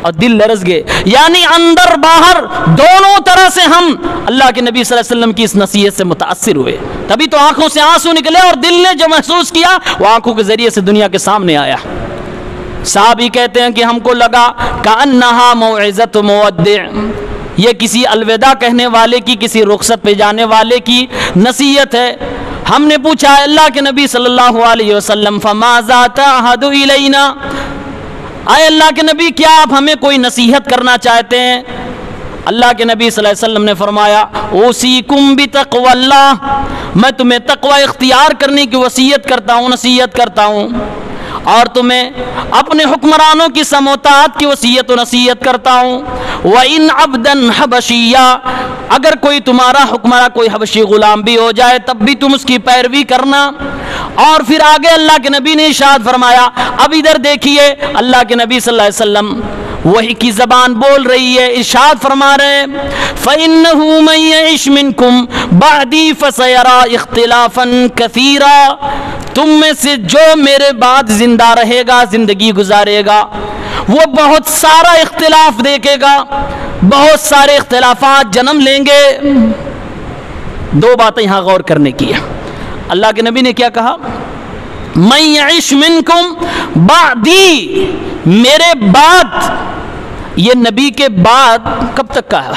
اور دل لرز گئے، یعنی اندر باہر دونوں طرح سے ہم اللہ کے نبی صلی اللہ علیہ وسلم کی اس نصیحت سے متاثر ہوئے، تبھی تو آنکھوں سے آنسو نکلے اور دل نے جو محسوس کیا وہ آنکھوں کے ذریعے سے دنیا کے سامنے آیا۔ صحابی کہتے ہیں کہ ہم کو لگا کأنہا موعظۃ مودع، یہ کسی الوداع کہنے والے کی، کسی رخصت پہ جانے والے کی نصیحت ہے۔ ہم نے پوچھا اللہ کے نبی صلی اللہ علیہ وسلم فماذا تعہد الینا، اے اللہ کے نبی کیا آپ ہمیں کوئی نصیحت کرنا چاہتے ہیں؟ اللہ کے نبی صلی اللہ علیہ وسلم نے فرمایا اوصیکم بتقوی اللہ، میں تمہیں تقوی اختیار کرنے کی وصیت کرتا ہوں، نصیحت کرتا ہوں، اور تمہیں اپنے حکمرانوں کی سموتات کی وصیت و نصیحت کرتا ہوں۔ وَإِنْ عَبْدًا حَبَشِيًّا، اگر کوئی تمہارا حکمراں کوئی حبشی غلام بھی ہو جائے تب بھی تم اس کی پیروی کرنا۔ اور پھر آگے اللہ کے نبی نے ارشاد فرمایا، اب ادھر دیکھیے اللہ کے نبی صلی اللہ علیہ وسلم وحی کی زبان بول رہی ہے، ارشاد فرما رہے ہیں فَإِنَّهُ مَن يَعِشْ مِنْكُمْ بَعْدِي فَسَيَرَىٰ اخْتِلَافًا كَثِيرًا، تم میں سے جو میرے بعد زندہ رہے گا، زندگی گزارے گا، وہ بہت سارا اختلاف دیکھے گا، بہت سارے اختلافات جنم لیں گے۔ دو باتیں یہاں غور کرنے کی ہے۔ اللہ کے نبی نے کیا کہا؟ من یعش منکم بعدی، میرے بعد، یہ نبی کے بعد کب تک کا ہے؟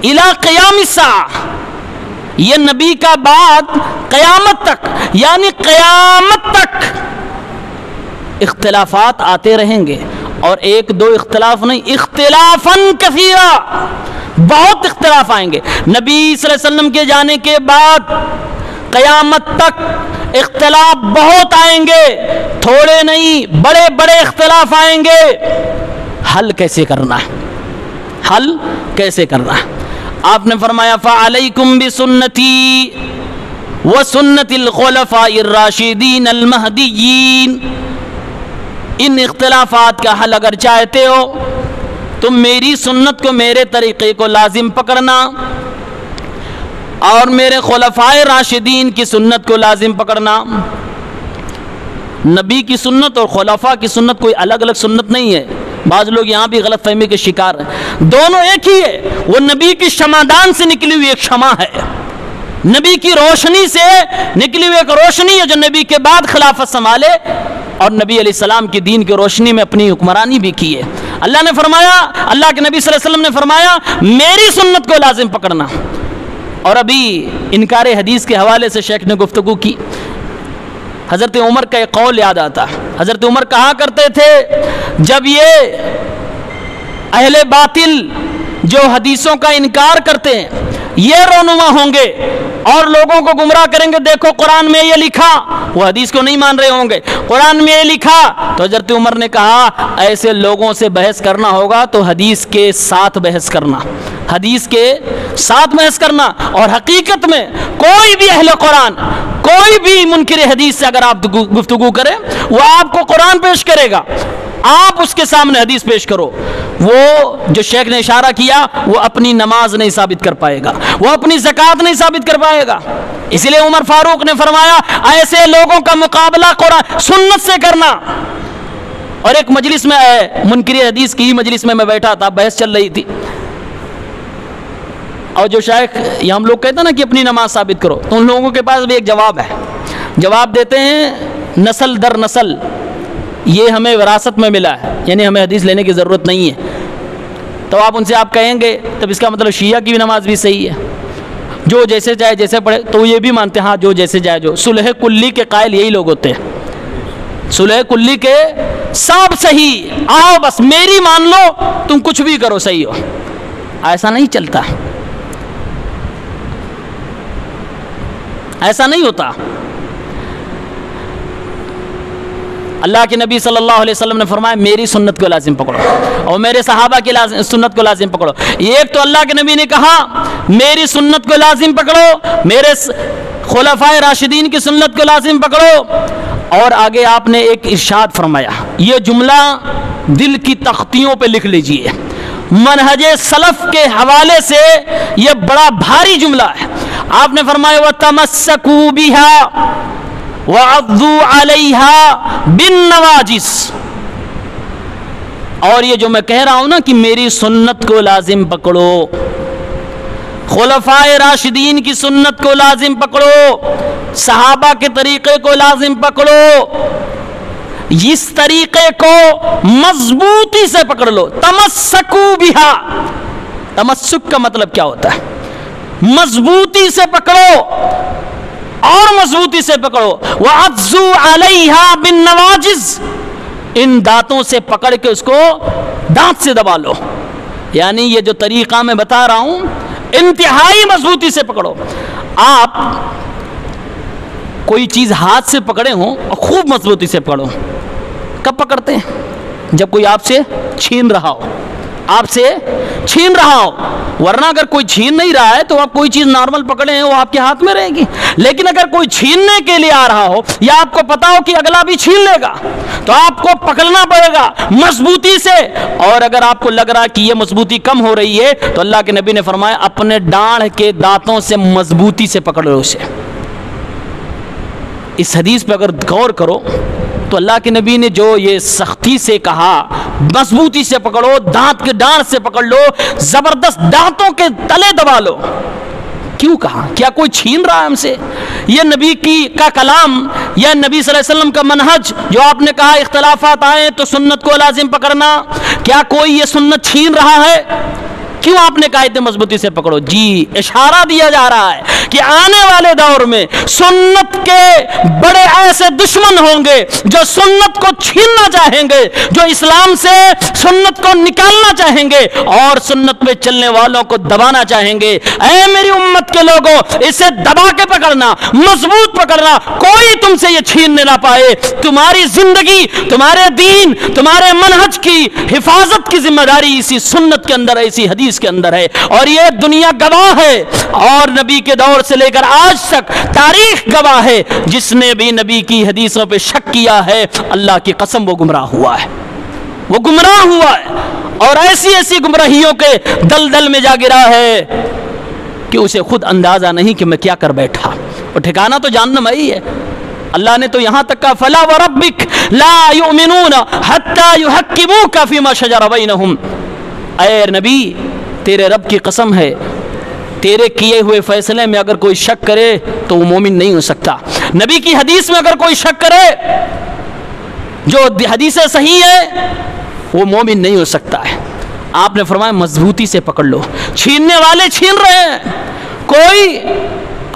الی قیام الساعہ، یہ نبی کا بعد قیامت تک، یعنی قیامت تک اختلافات آتے رہیں گے، اور ایک دو اختلاف نہیں، اختلافاً کثیرا، بہت اختلاف آئیں گے۔ نبی صلی اللہ علیہ وسلم کے جانے کے بعد قیامت تک اختلاف بہت آئیں گے، تھوڑے نہیں، بڑے بڑے اختلاف آئیں گے۔ حل کیسے کرنا ہے؟ حل کیسے کرنا ہے؟ آپ نے فرمایا فَعَلَيْكُمْ بِسُنَّتِي وَسُنَّتِ الْخُلَفَاءِ الرَّاشِدِينَ الْمَهْدِيِّينَ، ان اختلافات کا حل اگر چاہتے ہو تم میری سنت کو، میرے طریقے کو لازم پکڑنا، اور میرے خلفائے راشدین کی سنت کو لازم پکڑنا۔ نبی کی سنت اور خلفاء کی سنت کوئی الگ الگ سنت نہیں ہے، بعض لوگ یہاں بھی غلط فہمی کے شکار ہیں، دونوں ایک ہی ہے۔ وہ نبی کی شمعدان سے نکلی ہوئی ایک شمع ہے، نبی کی روشنی سے نکلی ہوئی ایک روشنی ہے جو نبی کے بعد خلافت سنبھالے، اور نبی علیہ السلام کی دین کی روشنی میں اپنی حکمرانی بھی کی ہے۔ اللہ نے فرمایا، اللہ کے نبی صلی اللہ علیہ وسلم نے فرمایا میری سنت کو لازم پکڑنا۔ اور ابھی انکار حدیث کے حوالے سے شیخ نے گفتگو کی، حضرت عمر کا ایک قول یاد آتا۔ حضرت عمر کہا کرتے تھے جب یہ اہل باطل جو حدیثوں کا انکار کرتے ہیں یہ رونما ہوں گے اور لوگوں کو گمراہ کریں گے، دیکھو قرآن میں یہ لکھا، وہ حدیث کو نہیں مان رہے ہوں گے، قرآن میں یہ لکھا، تو حضرت عمر نے کہا ایسے لوگوں سے بحث کرنا ہوگا تو حدیث کے ساتھ بحث کرنا، حدیث کے ساتھ بحث کرنا۔ اور حقیقت میں کوئی بھی اہل قرآن، کوئی بھی منکر حدیث سے اگر آپ گفتگو کریں وہ آپ کو قرآن پیش کرے گا، آپ اس کے سامنے حدیث پیش کرو، وہ جو شیخ نے اشارہ کیا وہ اپنی نماز نہیں ثابت کر پائے گا، وہ اپنی زکوٰۃ نہیں ثابت کر پائے گا۔ اس لیے عمر فاروق نے فرمایا ایسے لوگوں کا مقابلہ قرآن سنت سے کرنا۔ اور ایک مجلس میں منکر حدیث کی مجلس میں بیٹھا تھا، بحث چل رہی تھی، اور جو شیخ یہ ہم لوگ کہتے ہیں نا کہ اپنی نماز ثابت کرو، تو ان لوگوں کے پاس بھی ایک جواب ہے، جواب دیتے ہیں نسل در نسل یہ ہمیں وراثت میں ملا ہے، یعنی ہمیں حدیث لینے کی ضرورت نہیں ہے۔ تو آپ ان سے آپ کہیں گے تب اس کا مطلب شیعہ کی بھی نماز بھی صحیح ہے، جو جیسے چاہے جیسے پڑھے، تو یہ بھی مانتے ہیں ہاں جو جیسے جائے جو۔ صلح کلی کے قائل یہی لوگ ہوتے ہیں، صلح کلی کے سب صحیح، آؤ بس میری مان لو، تم کچھ بھی کرو صحیح ہو۔ ایسا نہیں چلتا، ایسا نہیں ہوتا۔ اللہ کے نبی صلی اللہ علیہ وسلم نے فرمایا میری سنت کو لازم پکڑو اور میرے صحابہ کی سنت کو لازم پکڑو۔ ایک تو اللہ کے نبی نے کہا میری سنت کو لازم پکڑو، میرے خلفائے راشدین کی سنت کو لازم پکڑو، اور آگے آپ نے ایک ارشاد فرمایا، یہ جملہ دل کی تختیوں پہ لکھ لیجئے، منہج سلف کے حوالے سے یہ بڑا بھاری جملہ ہے۔ آپ نے فرمایا وَتَمَسَّكُوا بِهَا وَعَضُّوا عَلَيْهَا بِالنَّوَاجِذِ، اور یہ جو میں کہہ رہا ہوں نا کہ میری سنت کو لازم پکڑو، خلفائے راشدین کی سنت کو لازم پکڑو، صحابہ کے طریقے کو لازم پکڑو، اس طریقے کو مضبوطی سے پکڑ لو۔ تمسکو بہا، تمسک کا مطلب کیا ہوتا ہے؟ مضبوطی سے پکڑو اور مضبوطی سے پکڑو۔ وَعَضُّوا عَلَيْهَا بِالنَّوَاجِذِ، ان دانتوں سے پکڑ کے اس کو دانت سے دبا لو، یعنی یہ جو طریقہ میں بتا رہا ہوں انتہائی مضبوطی سے پکڑو۔ آپ کوئی چیز ہاتھ سے پکڑے ہوں اور خوب مضبوطی سے پکڑو، کب پکڑتے ہیں؟ جب کوئی آپ سے چھین رہا ہو، آپ سے چھین رہا ہو، ورنہ اگر کوئی چھین نہیں رہا ہے تو آپ کوئی چیز نارمل پکڑے ہیں وہ آپ کے ہاتھ میں رہے گی، لیکن اگر کوئی چھیننے کے لیے آ رہا ہو یا آپ کو پتا ہو کہ اگلا بھی چھین لے گا تو آپ کو پکڑنا پڑے گا مضبوطی سے۔ اور اگر آپ کو لگ رہا کہ یہ مضبوطی کم ہو رہی ہے تو اللہ کے نبی نے فرمایا اپنے ڈانڑ کے دانتوں سے مضبوطی سے پکڑ لو اسے۔ اس حدیث پہ اگر غور کرو تو اللہ کے نبی نے جو یہ سختی سے کہا مضبوطی سے پکڑو، دانت کے ڈانڑ سے پکڑ لو، زبردست دانتوں کے تلے دبا لو، کیوں کہا؟ کیا کوئی چھین رہا ہے ہم سے؟ یہ نبی کا کلام یا نبی صلی اللہ علیہ وسلم کا منہج جو آپ نے کہا اختلافات آئے تو سنت کو لازم پکڑنا، کیا کوئی یہ سنت چھین رہا ہے؟ کیوں آپ نے کہا اتنے مضبوطی سے پکڑو؟ جی اشارہ دیا جا رہا ہے کہ آنے والے دور میں سنت کے بڑے ایسے دشمن ہوں گے جو سنت کو چھیننا چاہیں گے، جو اسلام سے سنت کو نکالنا چاہیں گے اور سنت میں چلنے والوں کو دبانا چاہیں گے۔ اے میری امت کے لوگوں، اسے دبا کے پکڑنا، مضبوط پکڑنا، کوئی تم سے یہ چھیننے نہ پائے۔ تمہاری زندگی، تمہارے دین، تمہارے منہج کی حفاظت کی ذمہ داری اسی سنت کے اندر ہے، اسی حدیث کے اندر ہے، اور یہ دنیا گواہ ہے اور نبی کے دور سے لے کر آج تک تاریخ گواہ ہے، جس نے بھی نبی کی حدیثوں پہ شک کیا ہے اللہ کی قسم وہ گمراہ ہوا ہے، وہ گمراہ ہوا ہے، اور ایسی ایسی گمراہیوں کے دلدل میں جا گرا ہے کہ اسے خود اندازہ نہیں کہ میں کیا کر بیٹھا، اور ٹھکانہ تو جہنم ہی ہے۔ اللہ نے تو یہاں تک کہا فَلَا وَرَبِّكَ لَا يُؤْمِنُونَ حَتَّى يُحَكِّمُوكَ فِي مَا شَجَرَ بَيْنَهُمْ، اے نبی تیرے رب کی قسم ہے تیرے کیے ہوئے فیصلے میں اگر کوئی شک کرے تو وہ مومن نہیں ہو سکتا۔ نبی کی حدیث میں اگر کوئی شک کرے جو حدیث صحیح ہے وہ مومن نہیں ہو سکتا ہے۔ آپ نے فرمایا مضبوطی سے پکڑ لو، چھیننے والے چھین رہے ہیں، کوئی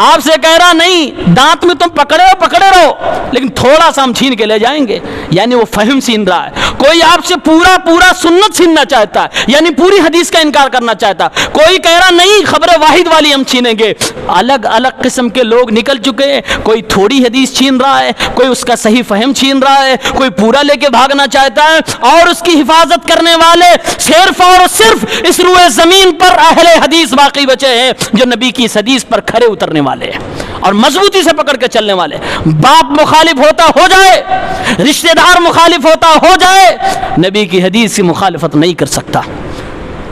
آپ سے کہہ رہا نہیں دانت میں تم پکڑے رہو لیکن تھوڑا سا ہم چھین کے لے جائیں گے، یعنی وہ فہم چھین رہا ہے۔ کوئی آپ سے پورا سنت چھیننا چاہتا ہے، یعنی پوری حدیث کا انکار کرنا چاہتا ہے۔ کوئی کہہ رہا نہیں خبر واحد والی ہم چھینیں گے۔ الگ الگ قسم کے لوگ نکل چکے ہیں، کوئی تھوڑی حدیث چھین رہا ہے، کوئی اس کا صحیح فہم چھین رہا ہے، کوئی پورا لے کے بھاگنا چاہتا ہے، اور اس کی حفاظت کرنے والے صرف اور صرف اس روئے زمین پر اہل حدیث باقی بچے ہیں جو نبی کی اس حدیث پر کھرے اترنے والے ہیں۔ اور مضبوطی سے پکڑ کے چلنے والے. باپ مخالف ہوتا ہو جائے, رشتہ دار مخالف ہوتا ہو جائے, نبی کی حدیث کی مخالفت نہیں کر سکتا.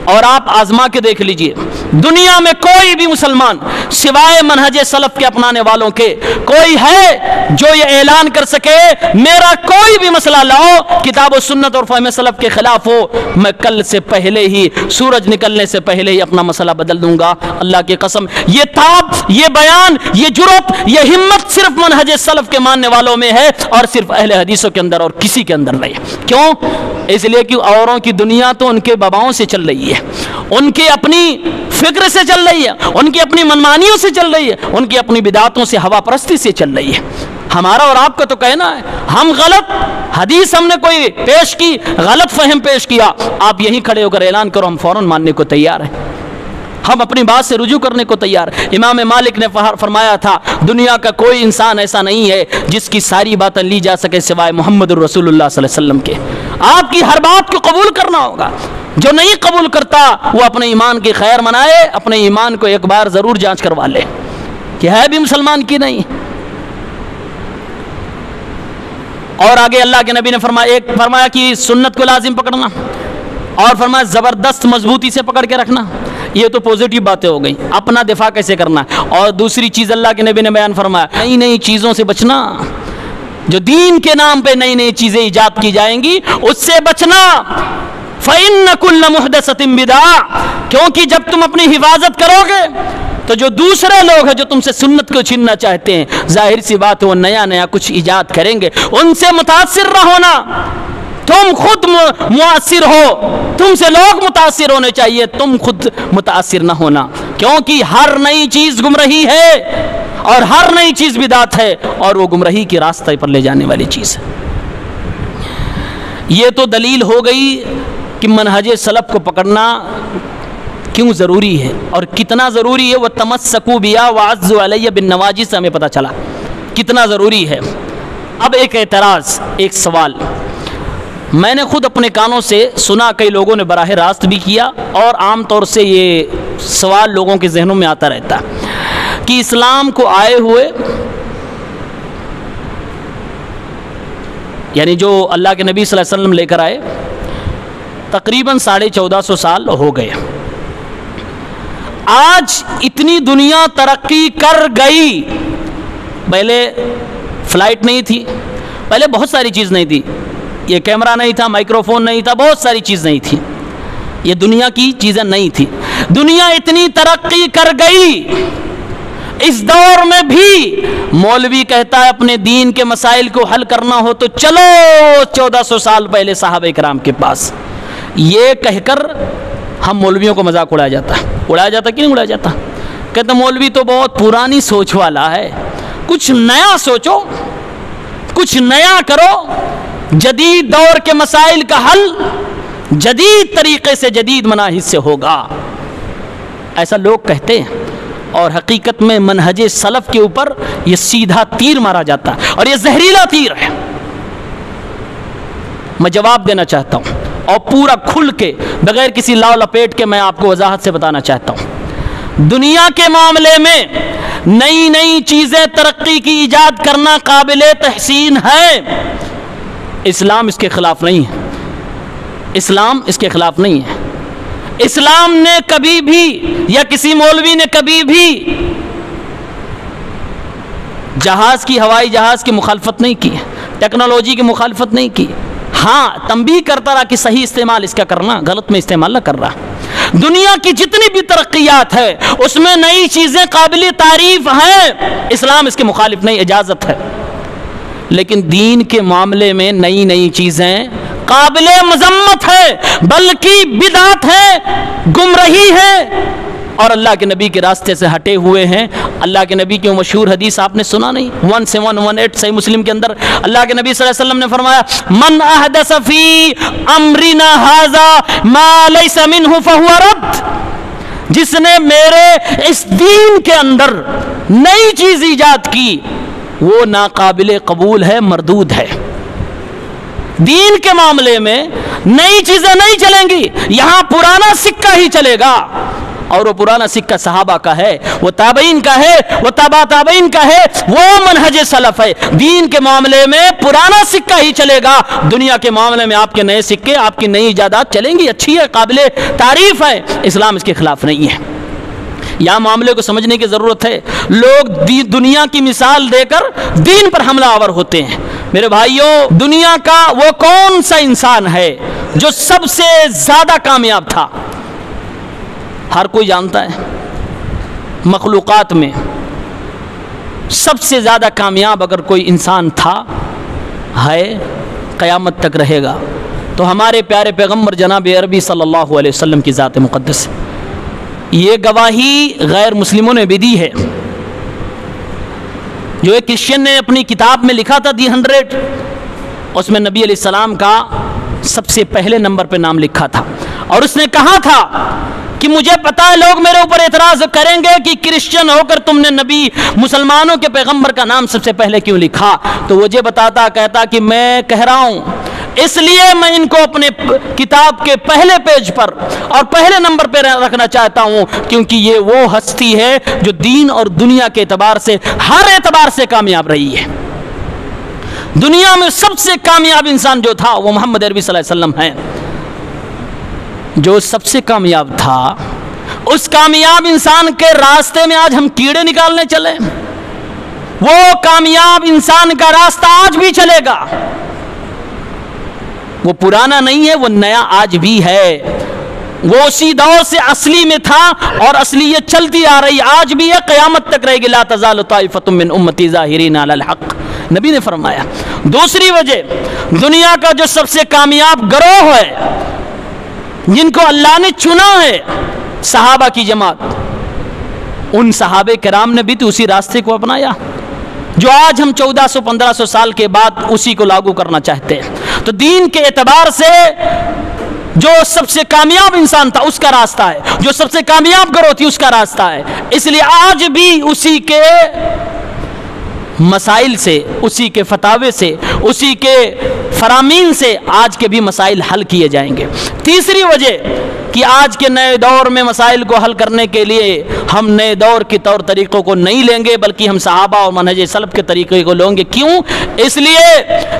اور آپ آزما کے دیکھ لیجئے, دنیا میں کوئی بھی مسلمان سوائے منہج سلف کے اپنانے والوں کے کوئی ہے جو یہ اعلان کر سکے میرا کوئی بھی مسئلہ لاؤ کتاب و سنت اور فہم سلف کے خلاف ہو, میں کل سے پہلے ہی, سورج نکلنے سے پہلے ہی اپنا مسئلہ بدل دوں گا. اللہ کی قسم, یہ تاب, یہ بیان, یہ جرأت, یہ ہمت صرف منہج سلف کے ماننے والوں میں ہے اور صرف اہل حدیثوں کے اندر اور کسی کے اندر نہیں. کیوں؟ اس لیے کہ اوروں کی دنیا تو ان کے باباؤں سے چل رہی ہے, ان کی اپنی فکر سے چل رہی ہے, ان کی اپنی منمانیوں سے چل رہی ہے, ان کی اپنی بدعتوں سے, ہوا پرستی سے چل رہی ہے. ہمارا اور آپ کا تو کہنا ہے ہم غلط حدیث ہم نے کوئی پیش کی, غلط فہم پیش کیا, آپ یہیں کھڑے ہو کر اعلان کرو, ہم فوراً ماننے کو تیار ہیں, ہم اپنی بات سے رجوع کرنے کو تیار. امام مالک نے فرمایا تھا دنیا کا کوئی انسان ایسا نہیں ہے جس کی ساری باتیں لی جا سکے سوائے محمد الرسول اللہ صلی اللہ علیہ وسلم کے. آپ کی ہر بات کو قبول کرنا ہوگا. جو نہیں قبول کرتا وہ اپنے ایمان کی خیر منائے, اپنے ایمان کو ایک بار ضرور جانچ کروا لے کہ ہے بھی مسلمان کی نہیں. اور آگے اللہ کے نبی نے فرمایا کہ سنت کو لازم پکڑنا, اور فرمایا زبردست مضبوطی سے پکڑ کے رکھنا. یہ تو پوزیٹیو باتیں ہو گئیں, اپنا دفاع کیسے کرنا. اور دوسری چیز اللہ کے نبی نے بیان فرمایا نئی نئی چیزوں سے بچنا, جو دین کے نام پہ نئی نئی چیزیں ایجاد کی جائیں گی اس سے بچنا. فَإِنَّ كُلَّ مُحْدَثَةٍ بِدْعَةٍ, کیونکہ جب تم اپنی حفاظت کرو گے تو جو دوسرے لوگ ہیں جو تم سے سنت کو چھیننا چاہتے ہیں, ظاہر سی بات ہے وہ نیا نیا کچھ ایجاد کریں گے, ان سے متاثر نہ ہونا. تم خود مؤثر ہو, تم سے لوگ متاثر ہونے چاہیے, تم خود متاثر نہ ہونا, کیونکہ ہر نئی چیز گمراہی ہے اور ہر نئی چیز بدعت ہے, اور وہ گمراہی کے راستے پر لے جانے والی چیز ہے. یہ تو دلیل ہو گئی کہ منہج سلف کو پکڑنا کیوں ضروری ہے اور کتنا ضروری ہے. وہ تمسکوا بیا وعضوا علی بالنواجذ سے ہمیں پتہ چلا کتنا ضروری ہے. اب ایک اعتراض, ایک سوال میں نے خود اپنے کانوں سے سنا, کئی لوگوں نے براہ راست بھی کیا, اور عام طور سے یہ سوال لوگوں کے ذہنوں میں آتا رہتا کہ اسلام کو آئے ہوئے, یعنی جو اللہ کے نبی صلی اللہ علیہ وسلم لے کر آئے, تقریباً 1450 سال ہو گئے. آج اتنی دنیا ترقی کر گئی, پہلے فلائٹ نہیں تھی, پہلے بہت ساری چیز نہیں تھی, یہ کیمرہ نہیں تھا, مائکرو فون نہیں تھا, بہت ساری چیز نہیں تھی, یہ دنیا کی چیزیں نہیں تھی. دنیا اتنی ترقی کر گئی, اس دور میں بھی مولوی کہتا ہے اپنے دین کے مسائل کو حل کرنا ہو تو چلو 1400 سال پہلے صحابہ کرام کے پاس. یہ کہہ کر ہم مولویوں کو مذاق اڑایا جاتا کہ نہیں اڑایا جاتا. کہتے مولوی تو بہت پرانی سوچ والا ہے, کچھ نیا سوچو, کچھ نیا کرو, جدید دور کے مسائل کا حل جدید طریقے سے, جدید مناہج سے ہوگا, ایسا لوگ کہتے ہیں. اور حقیقت میں منہج سلف کے اوپر یہ سیدھا تیر مارا جاتا ہے, اور یہ زہریلا تیر ہے. میں جواب دینا چاہتا ہوں اور پورا کھل کے بغیر کسی لاؤ لپیٹ کے میں آپ کو وضاحت سے بتانا چاہتا ہوں. دنیا کے معاملے میں نئی نئی چیزیں ترقی کی ایجاد کرنا قابل تحسین ہے. اسلام اس کے خلاف نہیں ہے, اسلام اس کے خلاف نہیں ہے. اسلام نے کبھی بھی یا کسی مولوی نے کبھی بھی جہاز کی, ہوائی جہاز کی مخالفت نہیں کی, ٹیکنالوجی کی مخالفت نہیں کی. ہاں تنبیہ کرتا رہا کہ صحیح استعمال اس کا کرنا, غلط میں استعمال نہ کر رہا. دنیا کی جتنی بھی ترقیات ہے اس میں نئی چیزیں قابل تعریف ہیں, اسلام اس کے مخالف نہیں, اجازت ہے. لیکن دین کے معاملے میں نئی نئی چیزیں قابل مذمت ہے, بلکہ بدعت ہے, گمراہی ہے, اور اللہ کے نبی کے راستے سے ہٹے ہوئے ہیں. اللہ کے نبی کی وہ مشہور حدیث آپ نے سنا نہیں, 1718 صحیح مسلم کے اندر اللہ کے نبی صلی اللہ علیہ وسلم نے فرمایا من احدث فی امرنا ھذا ما لیس منہ فہو رد, جس نے میرے اس دین کے اندر نئی چیز ایجاد کی وہ ناقابل قبول ہے, مردود ہے. دین کے معاملے میں نئی چیزیں نہیں چلیں گی, یہاں پرانا سکہ ہی چلے گا. اور وہ پرانا سکہ صحابہ کا ہے، وہ تابعین کا ہے، وہ تابع تابعین کا ہے، وہ منہج سلف ہے۔ دین کے معاملے میں پرانا سکہ ہی چلے گا، دنیا کے معاملے میں آپ کے نئے سکے، آپ کی نئی ایجادات چلیں گی، اچھی ہے، قابل تعریف ہے، اسلام اس کے خلاف نہیں ہے۔ یہاں معاملے کو سمجھنے کی ضرورت ہے۔ لوگ دنیا کی مثال دے کر دین پر حملہ آور ہوتے ہیں۔ میرے بھائیوں، دنیا کا وہ کون سا انسان ہے جو سب سے زیادہ کامیاب تھا؟ ہر کوئی جانتا ہے، مخلوقات میں سب سے زیادہ کامیاب اگر کوئی انسان تھا، ہے، قیامت تک رہے گا، تو ہمارے پیارے پیغمبر جناب عربی صلی اللہ علیہ وسلم کی ذات مقدس ہے۔ یہ گواہی غیر مسلموں نے بھی دی ہے۔ جو ایک کرسچن نے اپنی کتاب میں لکھا تھا دی 100، اس میں نبی علیہ السلام کا سب سے پہلے نمبر پہ نام لکھا تھا، اور اس نے کہا تھا کہ مجھے پتا ہے لوگ میرے اوپر اعتراض کریں گے کہ کرسچن ہو کر تم نے نبی مسلمانوں کے پیغمبر کا نام سب سے پہلے کیوں لکھا؟ تو وہ یہ کہتا کہ میں کہہ رہا ہوں اس لیے میں ان کو اپنے کتاب کے پہلے پیج پر اور پہلے نمبر پہ رکھنا چاہتا ہوں، کیونکہ یہ وہ ہستی ہے جو دین اور دنیا کے اعتبار سے ہر اعتبار سے کامیاب رہی ہے۔ دنیا میں سب سے کامیاب انسان جو تھا وہ محمد عربی صلی اللہ علیہ وسلم ہیں۔ جو سب سے کامیاب تھا، اس کامیاب انسان کے راستے میں آج ہم کیڑے نکالنے چلے؟ وہ کامیاب انسان کا راستہ آج بھی چلے گا، وہ پرانا نہیں ہے، وہ نیا آج بھی ہے۔ وہ اسی دور سے اصلی میں تھا اور اصلیت چلتی آ رہی آج بھی ہے، قیامت تک رہے گی۔ لا تزال طائفۃ من امتی ظاہرین علی الحق، نبی نے فرمایا۔ دوسری وجہ، دنیا کا جو سب سے کامیاب گروہ ہے، جن کو اللہ نے چنا ہے، صحابہ کی جماعت، ان صحابہ کرام نے بھی تو اسی راستے کو اپنایا جو آج ہم 1400-1500 سال کے بعد اسی کو لاگو کرنا چاہتے ہیں۔ تو دین کے اعتبار سے جو سب سے کامیاب انسان تھا اس کا راستہ ہے، جو سب سے کامیاب گروہ تھی اس کا راستہ ہے، اس لیے آج بھی اسی کے مسائل سے، اسی کے فتاوے سے، اسی کے فرامین سے آج کے بھی مسائل حل کیے جائیں گے۔ تیسری وجہ کہ آج کے نئے دور میں مسائل کو حل کرنے کے لیے ہم نئے دور کے طور طریقوں کو نہیں لیں گے، بلکہ ہم صحابہ اور منہج سلف کے طریقے کو لیں گے۔ کیوں؟ اس لیے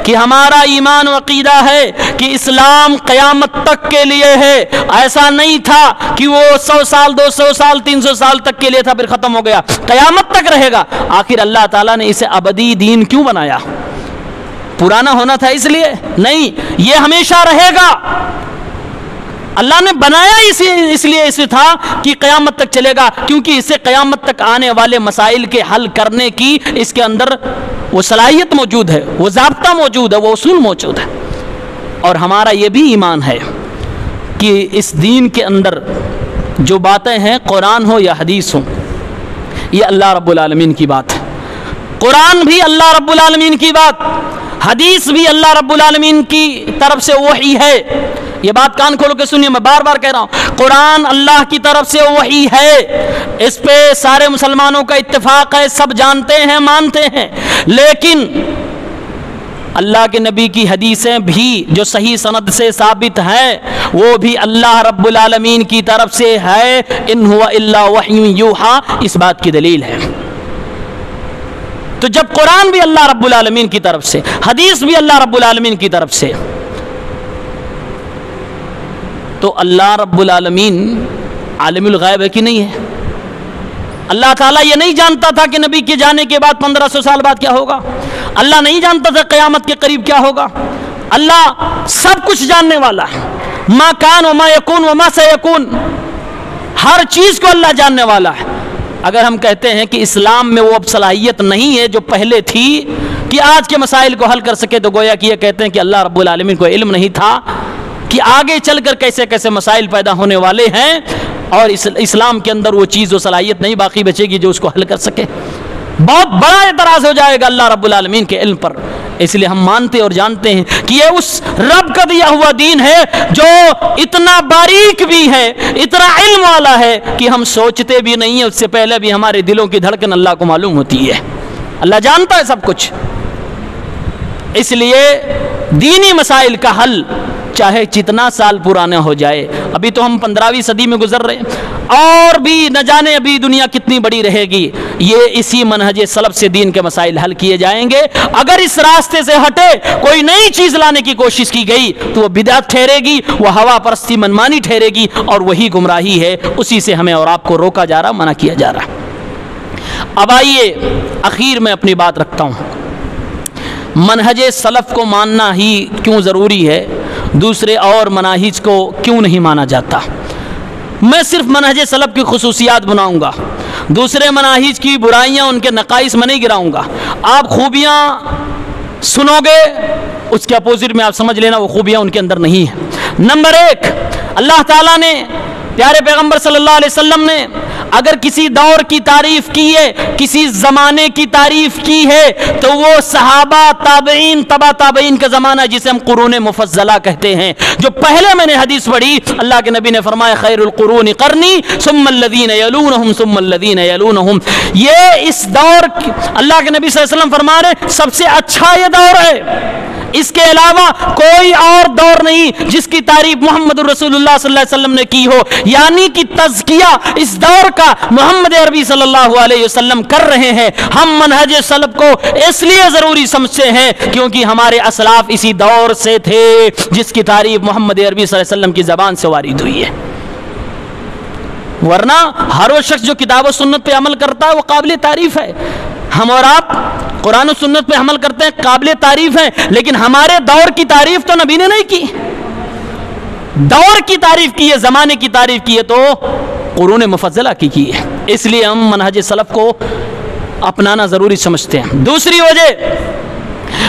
کہ ہمارا ایمان و عقیدہ ہے کہ اسلام قیامت تک کے لیے ہے۔ ایسا نہیں تھا کہ وہ 100 سال 200 سال 300 سال تک کے لیے تھا پھر ختم ہو گیا، قیامت تک رہے گا۔ آخر اللہ تعالیٰ نے اسے ابدی دین کیوں بنایا؟ پرانا ہونا تھا اس لیے نہیں، یہ ہمیشہ رہے گا۔ اللہ نے بنایا اس لیے اسے تھا کہ قیامت تک چلے گا، کیونکہ اسے قیامت تک آنے والے مسائل کے حل کرنے کی اس کے اندر وہ صلاحیت موجود ہے، وہ ضابطہ موجود ہے، وہ اصول موجود ہے۔ اور ہمارا یہ بھی ایمان ہے کہ اس دین کے اندر جو باتیں ہیں، قرآن ہو یا حدیث ہو، یہ اللہ رب العالمین کی بات ہے۔ قرآن بھی اللہ رب العالمین کی بات، حدیث بھی اللہ رب العالمین کی طرف سے وحی ہے۔ یہ بات کان کھولو کے سنیے، میں بار بار کہہ رہا ہوں، قرآن اللہ کی طرف سے وحی ہے، اس پہ سارے مسلمانوں کا اتفاق ہے، سب جانتے ہیں، مانتے ہیں۔ لیکن اللہ کے نبی کی حدیثیں بھی جو صحیح سند سے ثابت ہیں، وہ بھی اللہ رب العالمین کی طرف سے ہے۔ ان ہوا الا وحی یوحا، اس بات کی دلیل ہے۔ تو جب قرآن بھی اللہ رب العالمین کی طرف سے، حدیث بھی اللہ رب العالمین کی طرف سے، تو اللہ رب العالمین عالم الغیب ہے کہ نہیں ہے؟ اللہ تعالیٰ یہ نہیں جانتا تھا کہ نبی کے جانے کے بعد 1500 سال بعد کیا ہوگا؟ اللہ نہیں جانتا تھا قیامت کے قریب کیا ہوگا؟ اللہ سب کچھ جاننے والا ہے، ما کان وما یکون وما سیکون، ہر چیز کو اللہ جاننے والا ہے۔ اگر ہم کہتے ہیں کہ اسلام میں وہ اب صلاحیت نہیں ہے جو پہلے تھی کہ آج کے مسائل کو حل کر سکے، تو گویا کہ یہ کہتے ہیں کہ اللہ رب العالمین کو علم نہیں تھا کہ آگے چل کر کیسے کیسے مسائل پیدا ہونے والے ہیں، اور اسلام کے اندر وہ چیز و صلاحیت نہیں باقی بچے گی جو اس کو حل کر سکے۔ بہت بڑا اعتراض ہو جائے گا اللہ رب العالمین کے علم پر۔ اس لیے ہم مانتے اور جانتے ہیں کہ یہ اس رب کا دیا ہوا دین ہے جو اتنا باریک بھی ہے، اتنا علم والا ہے کہ ہم سوچتے بھی نہیں ہیں، اس سے پہلے بھی ہمارے دلوں کی دھڑکن اللہ کو معلوم ہوتی ہے۔ اللہ جانتا ہے سب کچھ۔ اس لیے دینی مسائل کا حل چاہے جتنا سال پرانا ہو جائے. ابھی تو ہم 15ویں صدی میں گزر رہے ہیں اور بھی نہ جانے ابھی دنیا کتنی بڑی رہے گی. یہ اسی منہج سلف سے دین کے مسائل حل کیے جائیں گے. اگر اس راستے سے ہٹے کوئی نئی چیز لانے کی کوشش کی گئی تو وہ بدعت ٹھہرے گی, وہ ہوا پرستی منمانی ٹھہرے گی, اور وہی گمراہی ہے. اسی سے ہمیں اور آپ کو روکا جا رہا, منع کیا جا رہا. اب آئیے اخیر میں اپنی بات رکھتا ہوں. منہج سلف کو ماننا ہی کیوں ضروری ہے, دوسرے اور مناہج کو کیوں نہیں مانا جاتا؟ میں صرف منہج سلف کی خصوصیات بناؤں گا, دوسرے مناہج کی برائیاں ان کے نقائص میں نہیں گراؤں گا. آپ خوبیاں سنو گے, اس کے اپوزٹ میں آپ سمجھ لینا وہ خوبیاں ان کے اندر نہیں ہیں. نمبر 1, اللہ تعالیٰ نے, پیارے پیغمبر صلی اللہ علیہ وسلم نے اگر کسی دور کی تعریف کی ہے, کسی زمانے کی تعریف کی ہے, تو وہ صحابہ, تابعین, تبع تابعین کا زمانہ جسے ہم قرون مفضلہ کہتے ہیں. جو پہلے میں نے حدیث پڑھی, اللہ کے نبی نے فرمایا خیر القرون قرنی ثم الذین یلونہم ثم الذین یلونہم. یہ اس دور, اللہ کے نبی صلی اللہ علیہ وسلم فرما رہے سب سے اچھا یہ دور ہے, اس کے علاوہ کوئی اور دور نہیں جس کی تعریف محمد رسول اللہ صلی اللہ علیہ وسلم نے کی ہو. یعنی کہ تزکیہ اس دور کا محمد عربی صلی اللہ علیہ وسلم کر رہے ہیں. ہم منہج سلف کو اس لیے ضروری سمجھتے ہیں کیونکہ ہمارے اسلاف اسی دور سے تھے جس کی تعریف محمد عربی صلی اللہ علیہ وسلم کی زبان سے وارد ہوئی ہے. ورنہ ہر وہ شخص جو کتاب و سنت پہ عمل کرتا ہے وہ قابل تعریف ہے. ہم اور آپ قرآن و سنت پہ عمل کرتے ہیں, قابل تعریف ہیں, لیکن ہمارے دور کی تعریف تو نبی نے نہیں کی. دور کی تعریف کی ہے, زمانے کی تعریف کی ہے تو قرون مفضلہ کی ہے. اس لیے ہم منہج سلف کو اپنانا ضروری سمجھتے ہیں. دوسری وجہ,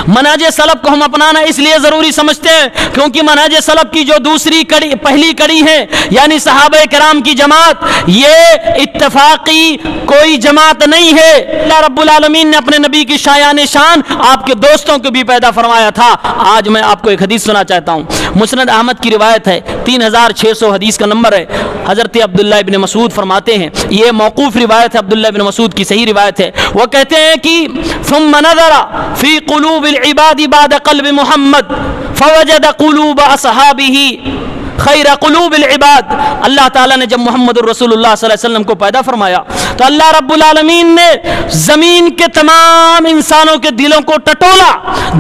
منہج سلف کو ہم اپنانا اس لیے ضروری سمجھتے ہیں کیونکہ منہج سلف کی جو دوسری کڑی, پہلی کڑی ہے, یعنی صحابہ کرام کی جماعت, یہ اتفاقی کوئی جماعت نہیں ہے. اللہ رب العالمین نے اپنے نبی کی شایان شان آپ کے دوستوں کو بھی پیدا فرمایا تھا. آج میں آپ کو ایک حدیث سنا چاہتا ہوں. مسند احمد کی روایت ہے, 3600 حدیث کا نمبر ہے. حضرت عبداللہ ابن مسعود فرماتے ہیں, یہ موقوف روایت ہے, عبداللہ ابن مسعود کی صحیح روایت ہے. وہ کہتے ہیں کہ ثم نظر فی قلوب العباد بعد قلب محمد فوجد قلوب اصحابہ خیر قلوب العباد. اللہ تعالیٰ نے جب محمد الرسول اللہ صلی اللہ علیہ وسلم کو پیدا فرمایا تو اللہ رب العالمین نے زمین کے تمام انسانوں کے دلوں کو ٹٹولا,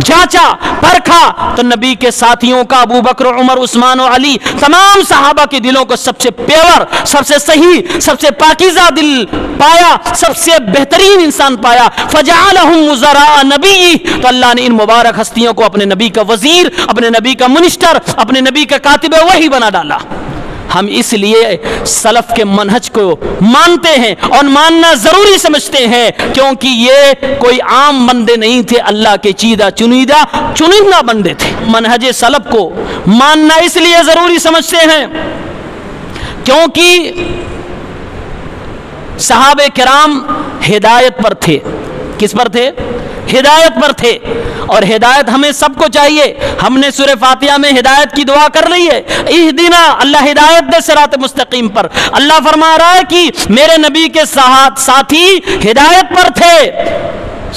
جانچا, پرکھا, تو نبی کے ساتھیوں کا ابو بکر, عمر, عثمان و علی, تمام صحابہ کے دلوں کو سب سے پیور, سب سے صحیح, سب سے پاکیزہ دل پایا, سب سے بہترین انسان پایا. فجعلہم وزراء نبی, تو اللہ نے ان مبارک ہستیوں کو اپنے نبی کا وزیر, اپنے نبی کا منسٹر, اپنے نبی کا کاتب وحی بنا ڈالا. ہم اس لیے سلف کے منہج کو مانتے ہیں اور ماننا ضروری سمجھتے ہیں کیونکہ یہ کوئی عام بندے نہیں تھے, اللہ کے چنیدہ بندے تھے. منہج سلف کو ماننا اس لیے ضروری سمجھتے ہیں کیونکہ صحابہ کرام ہدایت پر تھے. کس پر تھے؟ ہدایت پر تھے. اور ہدایت ہمیں سب کو چاہیے. ہم نے سورہ فاتحہ میں ہدایت کی دعا کر لی ہے, اہدنا, اللہ ہدایت دے صراط مستقیم پر. اللہ فرما رہا ہے کہ میرے نبی کے ساتھی ہدایت پر تھے.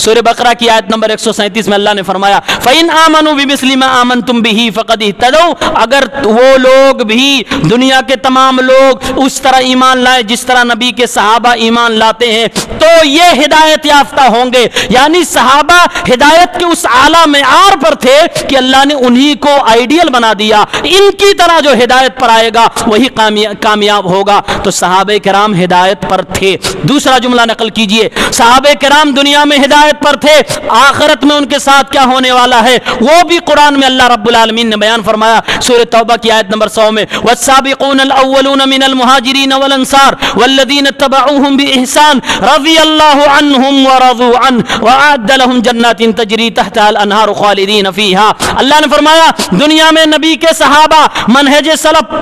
سورہ بقرہ کی آیت نمبر 137 میں اللہ نے فرمایا فَإِنْ آمَنُوا بِمِثْلِ مَا آمَنْتُمْ بِهِ فَقَدْ اهْتَدَوْا. اگر وہ لوگ بھی, دنیا کے تمام لوگ اس طرح ایمان لائے جس طرح نبی کے صحابہ ایمان لاتے ہیں تو یہ ہدایت یافتہ ہوں گے. یعنی صحابہ ہدایت کے اس اعلیٰ معیار پر تھے کہ اللہ نے انہی کو آئیڈیل بنا دیا. ان کی طرح جو ہدایت پر آئے گا وہی کامیاب ہوگا. تو صحابہ کرام ہدایت پر تھے. دوسرا جملہ نقل کیجئے, صحابہ کرام دنیا میں ہدایت پر تھے, آخرت میں ان کے ساتھ کیا ہونے والا ہے وہ بھی قرآن میں اللہ رب العالمین نے بیان فرمایا. سورہ توبہ کی آیت نمبر 100 میں والسابقون الاولون من المہاجرین والانصار والذین اتبعوهم بإحسان رضی اللہ عنہم ورضوا عنہ وأعد لهم جنات تجری تحتها الانہار خالدین فیہا. اللہ نے فرمایا دنیا میں نبی کے صحابہ منہج سلف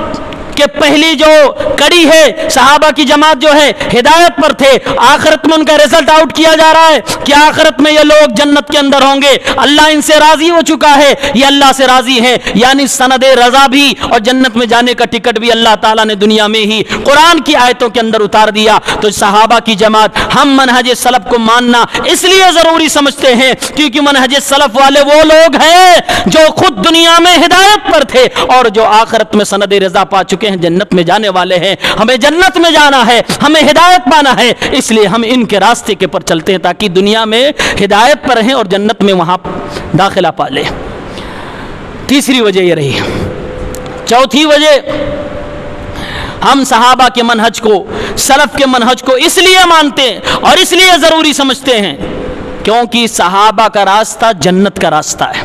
کہ پہلی جو کڑی ہے صحابہ کی جماعت جو ہے ہدایت پر تھے، آخرت میں ان کا رزلٹ آؤٹ کیا جا رہا ہے کہ آخرت میں یہ لوگ جنت کے اندر ہوں گے، اللہ ان سے راضی ہو چکا ہے، یہ اللہ سے راضی ہے، یعنی سند رضا بھی اور جنت میں جانے کا ٹکٹ بھی اللہ تعالیٰ نے دنیا میں ہی قرآن کی آیتوں کے اندر اتار دیا۔ تو صحابہ کی جماعت ہم منہج سلف کو ماننا اس لیے ضروری سمجھتے ہیں کیونکہ منہج سلف والے وہ لوگ ہیں جو خود دنیا میں ہدایت پر تھے اور جو آخرت میں سند رضا پا چکے ہیں، جنت میں جانے والے ہیں۔ ہمیں جنت میں جانا ہے، ہمیں ہدایت پانا ہے، اس لیے ہم ان کے راستے کے پر چلتے ہیں تاکہ دنیا میں ہدایت پر ہیں اور جنت میں وہاں داخلہ پا لیں۔ تیسری وجہ یہ رہی۔ چوتھی وجہ، ہم صحابہ کے منہج کو، سلف کے منہج کو اس لیے مانتے ہیں اور اس لیے ضروری سمجھتے ہیں کیونکہ صحابہ کا راستہ جنت کا راستہ ہے۔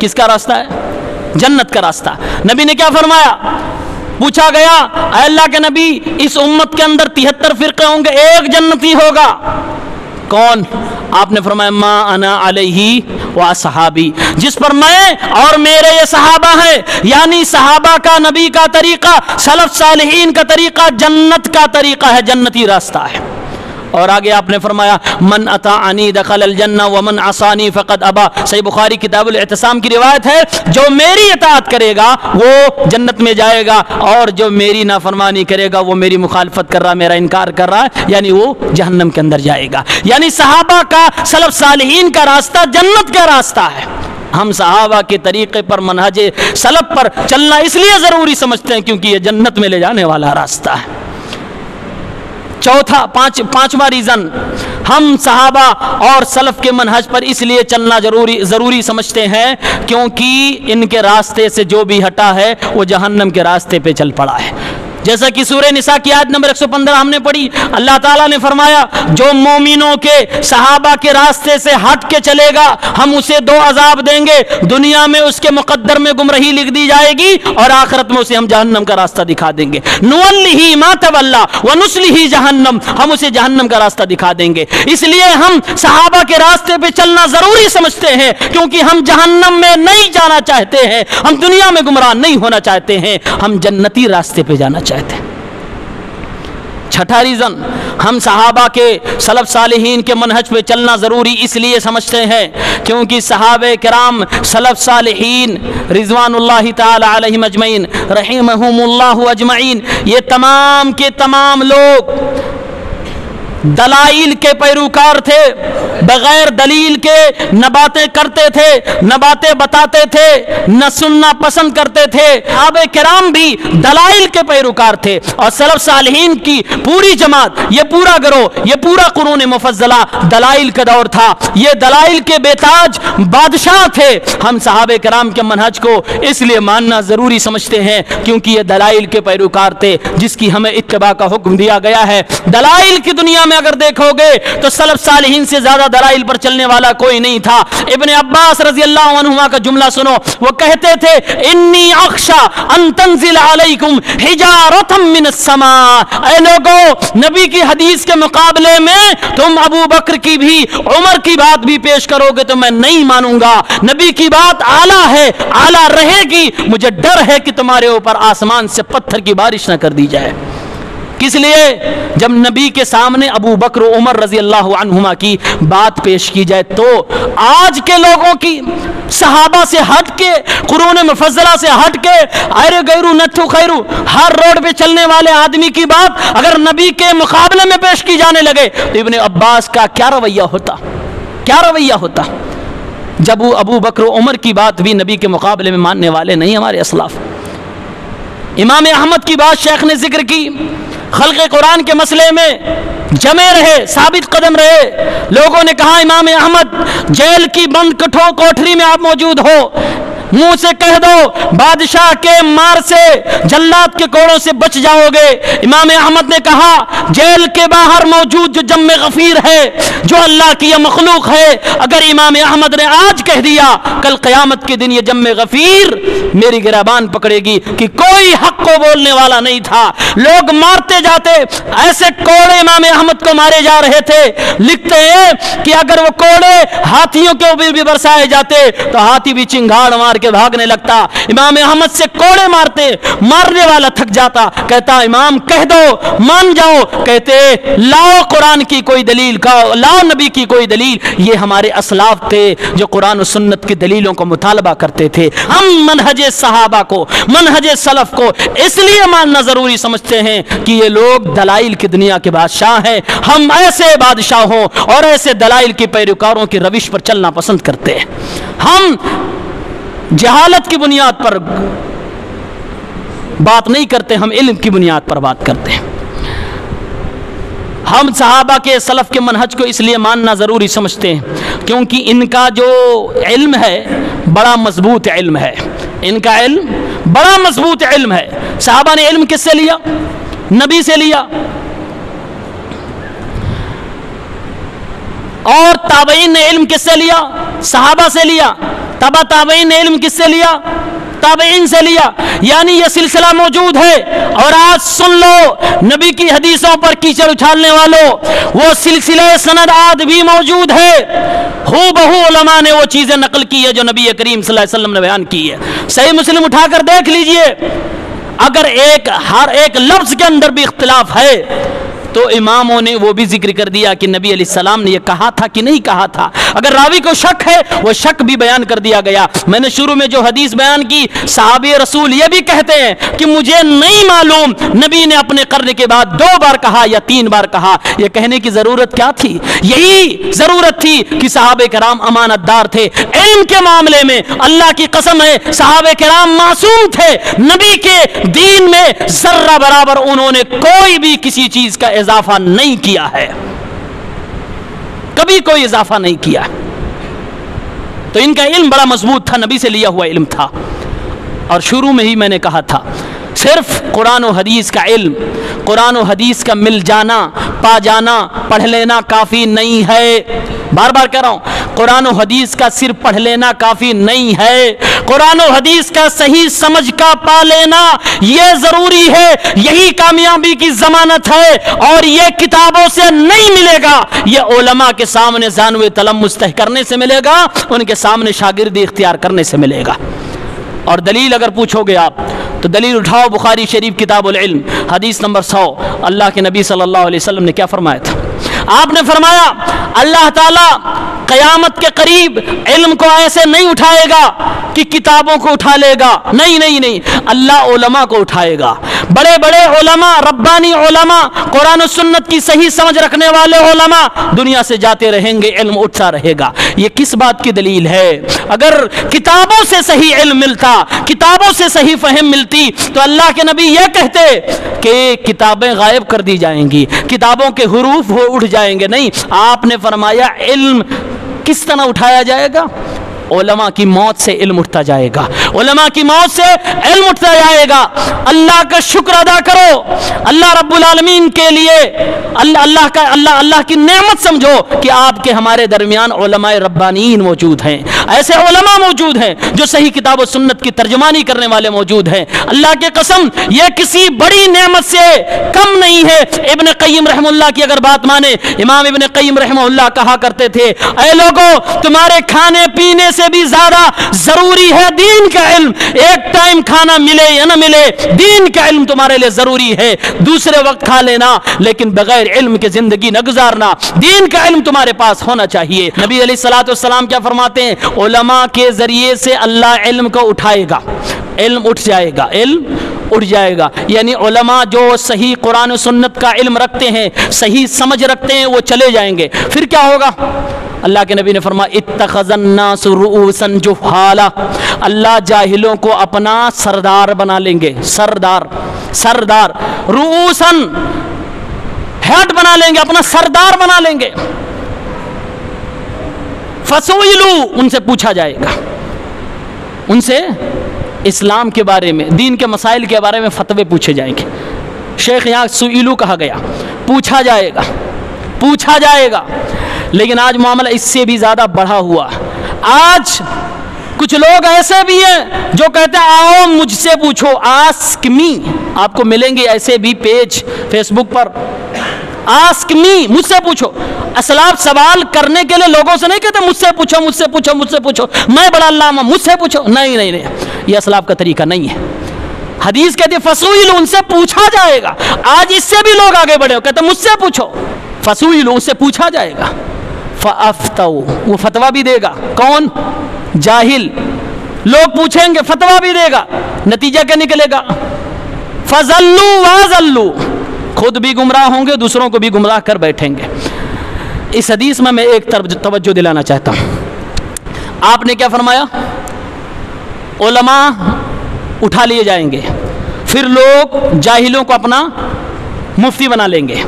کس کا راستہ ہے؟ جنت کا راستہ۔ نبی نے کیا فرمایا؟ پوچھا گیا اے اللہ کے نبی اس امت کے اندر 73 فرقے ہوں گے، ایک جنتی ہوگا، کون؟ آپ نے فرمایا ما انا علیہ و صحابی، جس پر میں اور میرے یہ صحابہ ہیں، یعنی صحابہ کا، نبی کا طریقہ، سلف صالحین کا طریقہ جنت کا طریقہ ہے، جنتی راستہ ہے۔ اور آگے آپ نے فرمایا من اطاعنی دخل الجنہ ومن عصانی فقد ابا، صحیح بخاری کتاب الاعتصام کی روایت ہے، جو میری اطاعت کرے گا وہ جنت میں جائے گا اور جو میری نافرمانی کرے گا وہ میری مخالفت کر رہا، میرا انکار کر رہا ہے، یعنی وہ جہنم کے اندر جائے گا۔ یعنی صحابہ کا، سلف صالحین کا راستہ جنت کا راستہ ہے۔ ہم صحابہ کے طریقے پر، منہج سلف پر چلنا اس لیے ضروری سمجھتے ہیں کیونکہ یہ جنت میں لے جانے والا راستہ ہے۔ پانچواں ریزن، ہم صحابہ اور سلف کے منہج پر اس لیے چلنا ضروری سمجھتے ہیں کیونکہ ان کے راستے سے جو بھی ہٹا ہے وہ جہنم کے راستے پہ چل پڑا ہے۔ جیسا کہ سورہ نساء کی آیت نمبر 115 ہم نے پڑھی، اللہ تعالیٰ نے فرمایا جو مومنوں کے، صحابہ کے راستے سے ہٹ کے چلے گا ہم اسے 2 عذاب دیں گے، دنیا میں اس کے مقدر میں گمراہی لکھ دی جائے گی اور آخرت میں اسے ہم جہنم کا راستہ دکھا دیں گے، نُوَلِّهِ مَا تَوَلَّى وَنُصْلِهِ جہنم، ہم اسے جہنم کا راستہ دکھا دیں گے۔ اس لیے ہم صحابہ کے راستے پہ چلنا ضروری سمجھتے ہیں کیونکہ ہم جہنم میں نہیں جانا چاہتے ہیں، ہم دنیا میں گمراہ نہیں ہونا چاہتے ہیں، ہم جنتی راستے پہ جانا چاہتے ہیں۔ چھٹا ریزن، ہم صحابہ کے، سلف صالحین کے منہج پہ چلنا ضروری اس لیے سمجھتے ہیں کیونکہ صحابہ کرام، سلف صالحین رضوان اللہ تعالی علیہم اجمعین رحمہم اللہ اجمعین، یہ تمام کے تمام لوگ دلائل کے پیروکار تھے، بغیر دلیل کے نہ باتیں کرتے تھے، نہ باتیں بتاتے تھے، نہ سننا پسند کرتے تھے۔ صحابہ کرام بھی دلائل کے پیروکار تھے اور سلف صالحین کی پوری جماعت، یہ پورا گروہ، یہ پورا قرون مفضلہ دلائل کا دور تھا، یہ دلائل کے بیتاج بادشاہ تھے۔ ہم صحابہ کرام کے منہج کو اس لیے ماننا ضروری سمجھتے ہیں کیونکہ یہ دلائل کے پیروکار تھے جس کی ہمیں اتباع کا حکم دیا گیا ہے۔ دلائل کی دنیا میں اگر دیکھو گے تو سلف صالحین سے زیادہ دلائل پر چلنے والا کوئی نہیں تھا۔ ابن عباس رضی اللہ عنہما کا جملہ سنو، وہ کہتے تھے انی اخشا ان تنزل علیکم حجارۃ من السماء، اے لوگو نبی کی حدیث کے مقابلے میں تم ابو بکر کی بھی، عمر کی بات بھی پیش کرو گے تو میں نہیں مانوں گا، نبی کی بات اعلیٰ ہے، اعلیٰ رہے گی، مجھے ڈر ہے کہ تمہارے اوپر آسمان سے پتھر کی بارش نہ کر دی جائے۔ کس لیے؟ جب نبی کے سامنے ابو بکر و عمر رضی اللہ عنہما کی بات پیش کی جائے تو آج کے لوگوں کی، صحابہ سے ہٹ کے، قرون مفضلہ سے ہٹ کے، ایرے غیرو نتھو خیرو، ہر روڈ پہ چلنے والے آدمی کی بات اگر نبی کے مقابلے میں پیش کی جانے لگے تو ابن عباس کا کیا رویہ ہوتا، کیا رویہ ہوتا؟ جب ابو بکر و عمر کی بات بھی نبی کے مقابلے میں ماننے والے نہیں ہمارے اسلاف۔ امام احمد کی بات شیخ نے ذکر کی، خلق قرآن کے مسئلے میں جمے رہے، ثابت قدم رہے۔ لوگوں نے کہا امام احمد جیل کی بند کوٹھری میں آپ موجود ہو، منہ سے کہہ دو بادشاہ کے مار سے، جلاد کے کوڑوں سے بچ جاؤ گے۔ امام احمد نے کہا جیل کے باہر موجود جو جم غفیر ہے، جو اللہ کی یہ مخلوق ہے، اگر امام احمد نے آج کہہ دیا کل قیامت کے دن یہ جم غفیر میری گریبان پکڑے گی کہ کوئی حق کو بولنے والا نہیں تھا، لوگ مارتے جاتے، ایسے کوڑے امام احمد کو مارے جا رہے تھے۔ لکھتے ہیں کہ اگر وہ کوڑے ہاتھیوں کے اوپر بھی برسائے جاتے تو ہاتھی بھی چنگاڑ مار کے بھاگنے لگتا، امام احمد سے کوڑے مارتے، مارنے والا تھک جاتا، کہتا امام کہہ دو مان جاؤ، کہتے لاؤ قرآن کی کوئی دلیل، لاؤ نبی کی کوئی دلیل۔ یہ ہمارے اسلاف تھے جو قرآن و سنت کی دلیلوں کو مطالبہ کرتے تھے۔ ہم منہج صحابہ کو، منہج سلف کو اس لیے ماننا ضروری سمجھتے ہیں کہ یہ لوگ دلائل کی دنیا کے بادشاہ ہیں، ہم ایسے بادشاہوں اور ایسے دلائل کی پیروکاروں کی روش پر چلنا پسند کرتے ہیں۔ ہم جہالت کی بنیاد پر بات نہیں کرتے، ہم علم کی بنیاد پر بات کرتے ہیں۔ ہم صحابہ کے سلف کے منہج کو اس لیے ماننا ضروری سمجھتے ہیں کیونکہ ان کا جو علم ہے بڑا مضبوط علم ہے، ان کا علم بڑا مضبوط علم ہے۔ صحابہ نے علم کس سے لیا؟ نبی سے لیا، اور تابعین نے علم کس سے لیا؟ صحابہ سے لیا۔ تبع تابعین نے علم کس سے لیا؟ تابعین سے لیا۔ یعنی یہ سلسلہ موجود ہے، اور آج سن لو نبی کی حدیثوں پر کیچڑ اچھالنے والوں، وہ سلسلہ سند آج بھی موجود ہے۔ ہو بہو علماء نے وہ چیزیں نقل کی ہے جو نبی کریم صلی اللہ علیہ وسلم نے بیان کی ہے۔ صحیح مسلم اٹھا کر دیکھ لیجئے، اگر ہر ایک لفظ کے اندر بھی اختلاف ہے تو اماموں نے وہ بھی ذکر کر دیا کہ نبی علیہ السلام نے یہ کہا تھا کہ نہیں کہا تھا۔ اگر راوی کو شک ہے وہ شک بھی بیان کر دیا گیا۔ میں نے شروع میں جو حدیث بیان کی، صحابی رسول یہ بھی کہتے ہیں کہ مجھے نہیں معلوم نبی نے اپنے قرن کے بعد 2 بار کہا یا 3 بار کہا۔ یہ کہنے کی ضرورت کیا تھی؟ یہی ضرورت تھی کہ صحابہ کرام امانت دار تھے علم کے معاملے میں۔ اللہ کی قسم ہے صحابہ کرام معصوم تھے، نبی کے دین میں ذرہ برابر انہوں نے کوئی بھی کسی چیز کا اضافہ نہیں کیا ہے، کبھی کوئی اضافہ نہیں کیا۔ تو ان کا علم بڑا مضبوط تھا، نبی سے لیا ہوا علم تھا۔ اور شروع میں ہی میں نے کہا تھا صرف قرآن و حدیث کا علم، قرآن و حدیث کا مل جانا، پا جانا، پڑھ لینا کافی نہیں ہے۔ بار بار کہہ رہا ہوں، قرآن و حدیث کا صرف پڑھ لینا کافی نہیں ہے، قرآن و حدیث کا صحیح سمجھ کا پا لینا یہ ضروری ہے، یہی کامیابی کی ضمانت ہے، اور یہ کتابوں سے نہیں ملے گا، یہ علماء کے سامنے زانو تلمس طے کرنے سے ملے گا، ان کے سامنے شاگردی اختیار کرنے سے ملے گا۔ اور دلیل اگر پوچھو گے آپ تو دلیل اٹھاؤ، بخاری شریف کتاب العلم حدیث نمبر 100، اللہ کے نبی صلی اللہ علیہ وسلم نے کیا فرمایا تھا؟ آپ نے فرمایا اللہ تعالیٰ قیامت کے قریب علم کو ایسے نہیں اٹھائے گا کہ کتابوں کو اٹھا لے گا، نہیں نہیں نہیں، اللہ علماء کو اٹھائے گا۔ بڑے بڑے علماء، ربانی علماء، قرآن و سنت کی صحیح سمجھ رکھنے والے علماء دنیا سے جاتے رہیں گے، علم اٹھتا رہے گا۔ یہ کس بات کی دلیل ہے؟ اگر کتابوں سے صحیح علم ملتا، کتابوں سے صحیح فہم ملتی تو اللہ کے نبی یہ کہتے کہ کتابیں غائب کر دی جائیں گی، کتابوں کے حروف وہ اٹھ جائیں گے۔ نہیں، آپ نے فرمایا علم کس طرح اٹھایا جائے گا؟ علماء کی موت سے علم اٹھتا جائے گا، علماء کی موت سے علم اٹھتا جائے گا۔ اللہ کا شکر ادا کرو، اللہ رب العالمین کے لیے اللہ کی نعمت سمجھو کہ آپ کے ہمارے درمیان علماء ربانیین موجود ہیں، ایسے علماء موجود ہیں جو صحیح کتاب و سنت کی ترجمانی کرنے والے موجود ہیں۔ اللہ کی قسم یہ کسی بڑی نعمت سے کم نہیں ہے۔ ابن قیم رحمہ اللہ کی اگر بات مانے، امام ابن قیم رحمہ اللہ کہا کرتے تھے، اے لوگو تمہارے کھانے پینے سے بھی زیادہ ضروری ہے دین کا علم۔ ایک ٹائم کھانا ملے یا نہ ملے، دین کا علم تمہارے لیے ضروری ہے۔ دوسرے وقت کھا لینا لیکن بغیر علم کے زندگی نہ گزارنا، دین کا علم تمہارے پاس ہونا چاہیے۔ نبی علیہ الصلوۃ والسلام کیا فرماتے ہیں؟ علماء کے ذریعے سے اللہ علم کو اٹھائے گا، علم اٹھ جائے گا، علم اٹھ جائے گا۔ یعنی علماء جو صحیح قرآن و سنت کا علم رکھتے ہیں، صحیح سمجھ رکھتے ہیں، وہ چلے جائیں گے۔ پھر کیا ہوگا؟ اللہ کے نبی نے فرمایا اتخذ الناس رؤوسا جہالا، اللہ جاہلوں کو اپنا سردار بنا لیں گے، سردار رؤوسا ہیڈ بنا لیں گے، اپنا سردار بنا لیں گے۔ فسئلوا، ان سے پوچھا جائے گا، ان سے اسلام کے بارے میں، دین کے مسائل کے بارے میں فتوے پوچھے جائیں گے۔ شیخ یہاں سئلو کہا گیا، پوچھا جائے گا۔ لیکن آج معاملہ اس سے بھی زیادہ بڑھا ہوا۔ آج کچھ لوگ ایسے بھی ہیں جو کہتے ہیں آؤ مجھ سے پوچھو، آسک می۔ آپ کو ملیں گے ایسے بھی پیج فیس بک پر، آسک می، مجھ سے پوچھو. اسلاف سوال کرنے کے لیے لوگوں سے نہیں کہتے مجھ سے پوچھو مجھ سے پوچھو مجھ سے پوچھو، میں بڑا علامہ مجھ سے پوچھو. نہیں نہیں نہیں، یہ اسلاف کا طریقہ نہیں ہے. حدیث کہتی ہے فسئلوا، ان سے پوچھا جائے گا. آج اس سے بھی لوگ آگے بڑھے ہو، کہتے ہیں مجھ سے پوچھو. فسئلوا، ان سے پوچھا جائے گا. فافتوا، وہ فتویٰ بھی دے گا. کون؟ جاہل. لوگ پوچھیں گے فتویٰ بھی دے گا. نتیجہ کیا نکلے گا؟ فضلوا وضلوا، خود بھی گمراہ ہوں گے، دوسروں کو بھی گمراہ کر بیٹھیں گے. اس حدیث میں ایک توجہ دلانا چاہتا ہوں. آپ نے کیا فرمایا؟ علماء اٹھا لیے جائیں گے، پھر لوگ جاہلوں کو اپنا مفتی بنا لیں گے.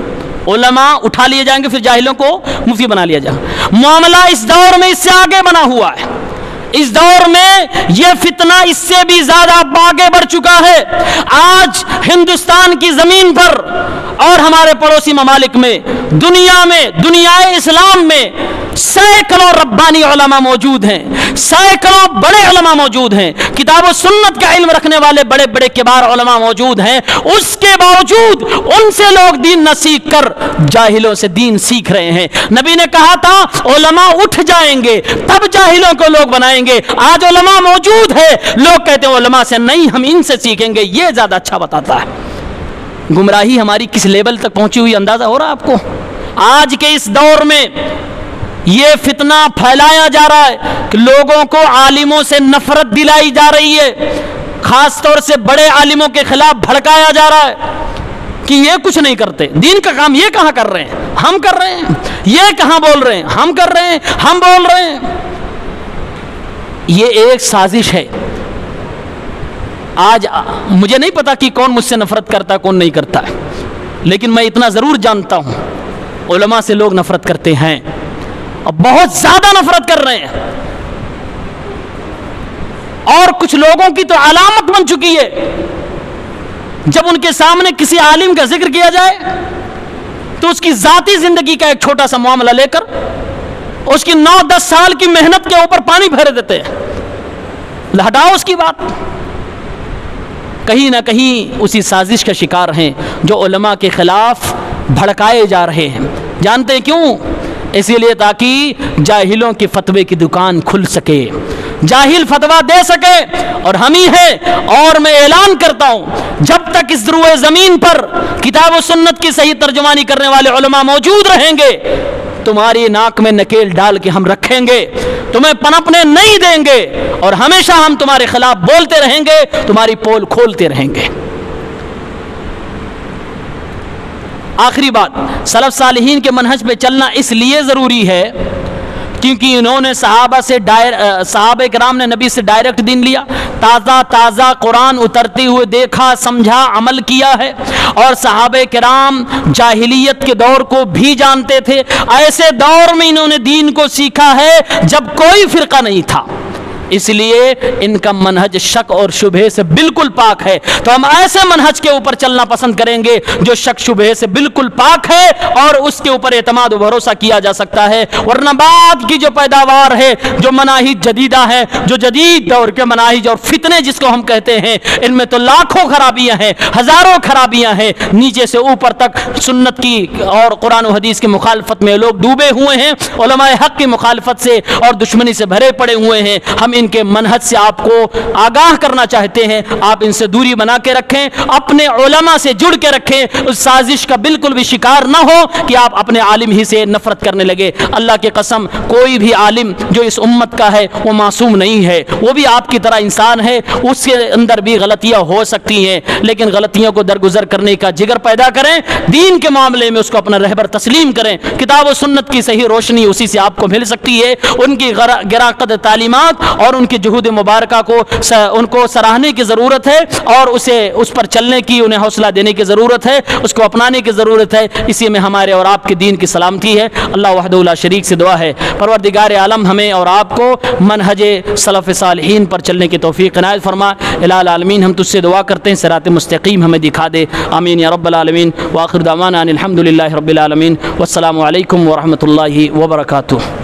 علماء اٹھا لیے جائیں گے، پھر جاہلوں کو مفتی بنا لیا جائے گا. معاملہ اس دور میں اس سے آگے بنا ہوا ہے. اس دور میں یہ فتنہ اس سے بھی زیادہ آگے بڑھ چکا ہے. آج ہندوستان کی زمین پر اور ہمارے پڑوسی ممالک میں، دنیا میں، دنیائے اسلام میں سینکڑوں ربانی علماء موجود ہیں، سینکڑوں بڑے علماء موجود ہیں، کتاب و سنت کا علم رکھنے والے بڑے بڑے کبار علماء موجود ہیں. اس کے باوجود ان سے لوگ دین نہ سیکھ کر جاہلوں سے دین سیکھ رہے ہیں. نبی نے کہا تھا علماء اٹھ جائیں گے تب جاہلوں کو لوگ بنائیں گے. آج علماء موجود ہے، لوگ کہتے ہیں علماء سے نہیں، ہم ان سے سیکھیں گے. یہ زیادہ اچھا بتاتا ہے. گمراہی ہماری کس لیول تک پہنچی ہوئی اندازہ ہو رہا ہے آپ کو؟ آج کے اس دور میں یہ فتنہ پھیلایا جا رہا ہے کہ لوگوں کو عالموں سے نفرت دلائی جا رہی ہے، خاص طور سے بڑے عالموں کے خلاف بھڑکایا جا رہا ہے کہ یہ کچھ نہیں کرتے، دین کا کام یہ کہاں کر رہے ہیں، ہم کر رہے ہیں. یہ کہاں بول رہے ہیں، ہم کر رہے ہیں، ہم بول رہے ہیں. یہ ایک سازش ہے. آج مجھے نہیں پتا کہ کون مجھ سے نفرت کرتا ہے کون نہیں کرتا ہے، لیکن میں اتنا ضرور جانتا ہوں علماء سے لوگ نفرت کرتے ہیں اور بہت زیادہ نفرت کر رہے ہیں. اور کچھ لوگوں کی تو علامت بن چکی ہے، جب ان کے سامنے کسی عالم کا ذکر کیا جائے تو اس کی ذاتی زندگی کا ایک چھوٹا سا معاملہ لے کر اس کی 9-10 سال کی محنت کے اوپر پانی پھیر دیتے ہیں. ہٹاؤ اس کی بات. کہیں نہ کہیں اسی سازش کا شکار ہیں جو علماء کے خلاف بھڑکائے جا رہے ہیں. جانتے ہیں کیوں؟ اسی لیے تاکہ جاہلوں کی فتوے کی دکان کھل سکے، جاہل فتویٰ دے سکے. اور ہم ہی ہیں. اور میں اعلان کرتا ہوں جب تک اس روئے زمین پر کتاب و سنت کی صحیح ترجمانی کرنے والے علماء موجود رہیں گے، تمہاری ناک میں نکیل ڈال کے ہم رکھیں گے، تمہیں پنپنے نہیں دیں گے، اور ہمیشہ ہم تمہارے خلاف بولتے رہیں گے، تمہاری پول کھولتے رہیں گے. آخری بات، سلف صالحین کے منہج پہ چلنا اس لیے ضروری ہے کیونکہ انہوں نے صحابہ کرام نے نبی سے ڈائریکٹ دین لیا، تازہ تازہ قرآن اترتے ہوئے دیکھا، سمجھا، عمل کیا ہے. اور صحابہ کرام جاہلیت کے دور کو بھی جانتے تھے. ایسے دور میں انہوں نے دین کو سیکھا ہے جب کوئی فرقہ نہیں تھا. اس لیے ان کا منہج شک اور شبہ سے بالکل پاک ہے. تو ہم ایسے منہج کے اوپر چلنا پسند کریں گے جو شک شبہ سے بالکل پاک ہے اور اس کے اوپر اعتماد و بھروسہ کیا جا سکتا ہے. ورنہ بعد کی جو پیداوار ہے، جو مناہج جدیدہ ہیں، جو جدید دور کے مناہج اور فتنے جس کو ہم کہتے ہیں، ان میں تو لاکھوں خرابیاں ہیں، ہزاروں خرابیاں ہیں. نیچے سے اوپر تک سنت کی اور قرآن و حدیث کی مخالفت میں لوگ ڈوبے ہوئے ہیں، علماء حق کی مخالفت سے اور دشمنی سے بھرے پڑے ہوئے ہیں. ہم ان کے منہج سے آپ کو آگاہ کرنا چاہتے ہیں. آپ ان سے دوری بنا کے رکھیں، اپنے علماء سے جڑ کے رکھیں. اس سازش کا بالکل بھی شکار نہ ہو کہ آپ اپنے عالم ہی سے نفرت کرنے لگے. اللہ کی قسم، کوئی بھی عالم جو اس امت کا ہے وہ معصوم نہیں ہے. وہ بھی آپ کی طرح انسان ہے، اس کے اندر بھی غلطیاں ہو سکتی ہیں، لیکن غلطیوں کو درگزر کرنے کا جگر پیدا کریں. دین کے معاملے میں اس کو اپنا رہبر تسلیم کریں. کتاب و سنت کی صحیح روشنی اسی سے آپ کو مل سکتی ہے. ان کی گراں قدر تعلیمات اور ان کی جہود مبارکہ کو ان کو سراہنے کی ضرورت ہے اور اس پر چلنے کی انہیں حوصلہ دینے کی ضرورت ہے، اس کو اپنانے کی ضرورت ہے. اسی میں ہمارے اور آپ کے دین کی سلامتی ہے. اللہ وحدہ لا شریک سے دعا ہے پروردگار عالم ہمیں اور آپ کو منہج سلف صالحین پر چلنے کی توفیق عنایت فرما. الہ العالمین ہم تجھ سے دعا کرتے ہیں صراط مستقیم ہمیں دکھا دے. آمین یا رب العالمین. وآخر دعوانا ان الحمد للہ رب العالمین. والسلام علیکم ورحمۃ اللہ وبرکاتہ.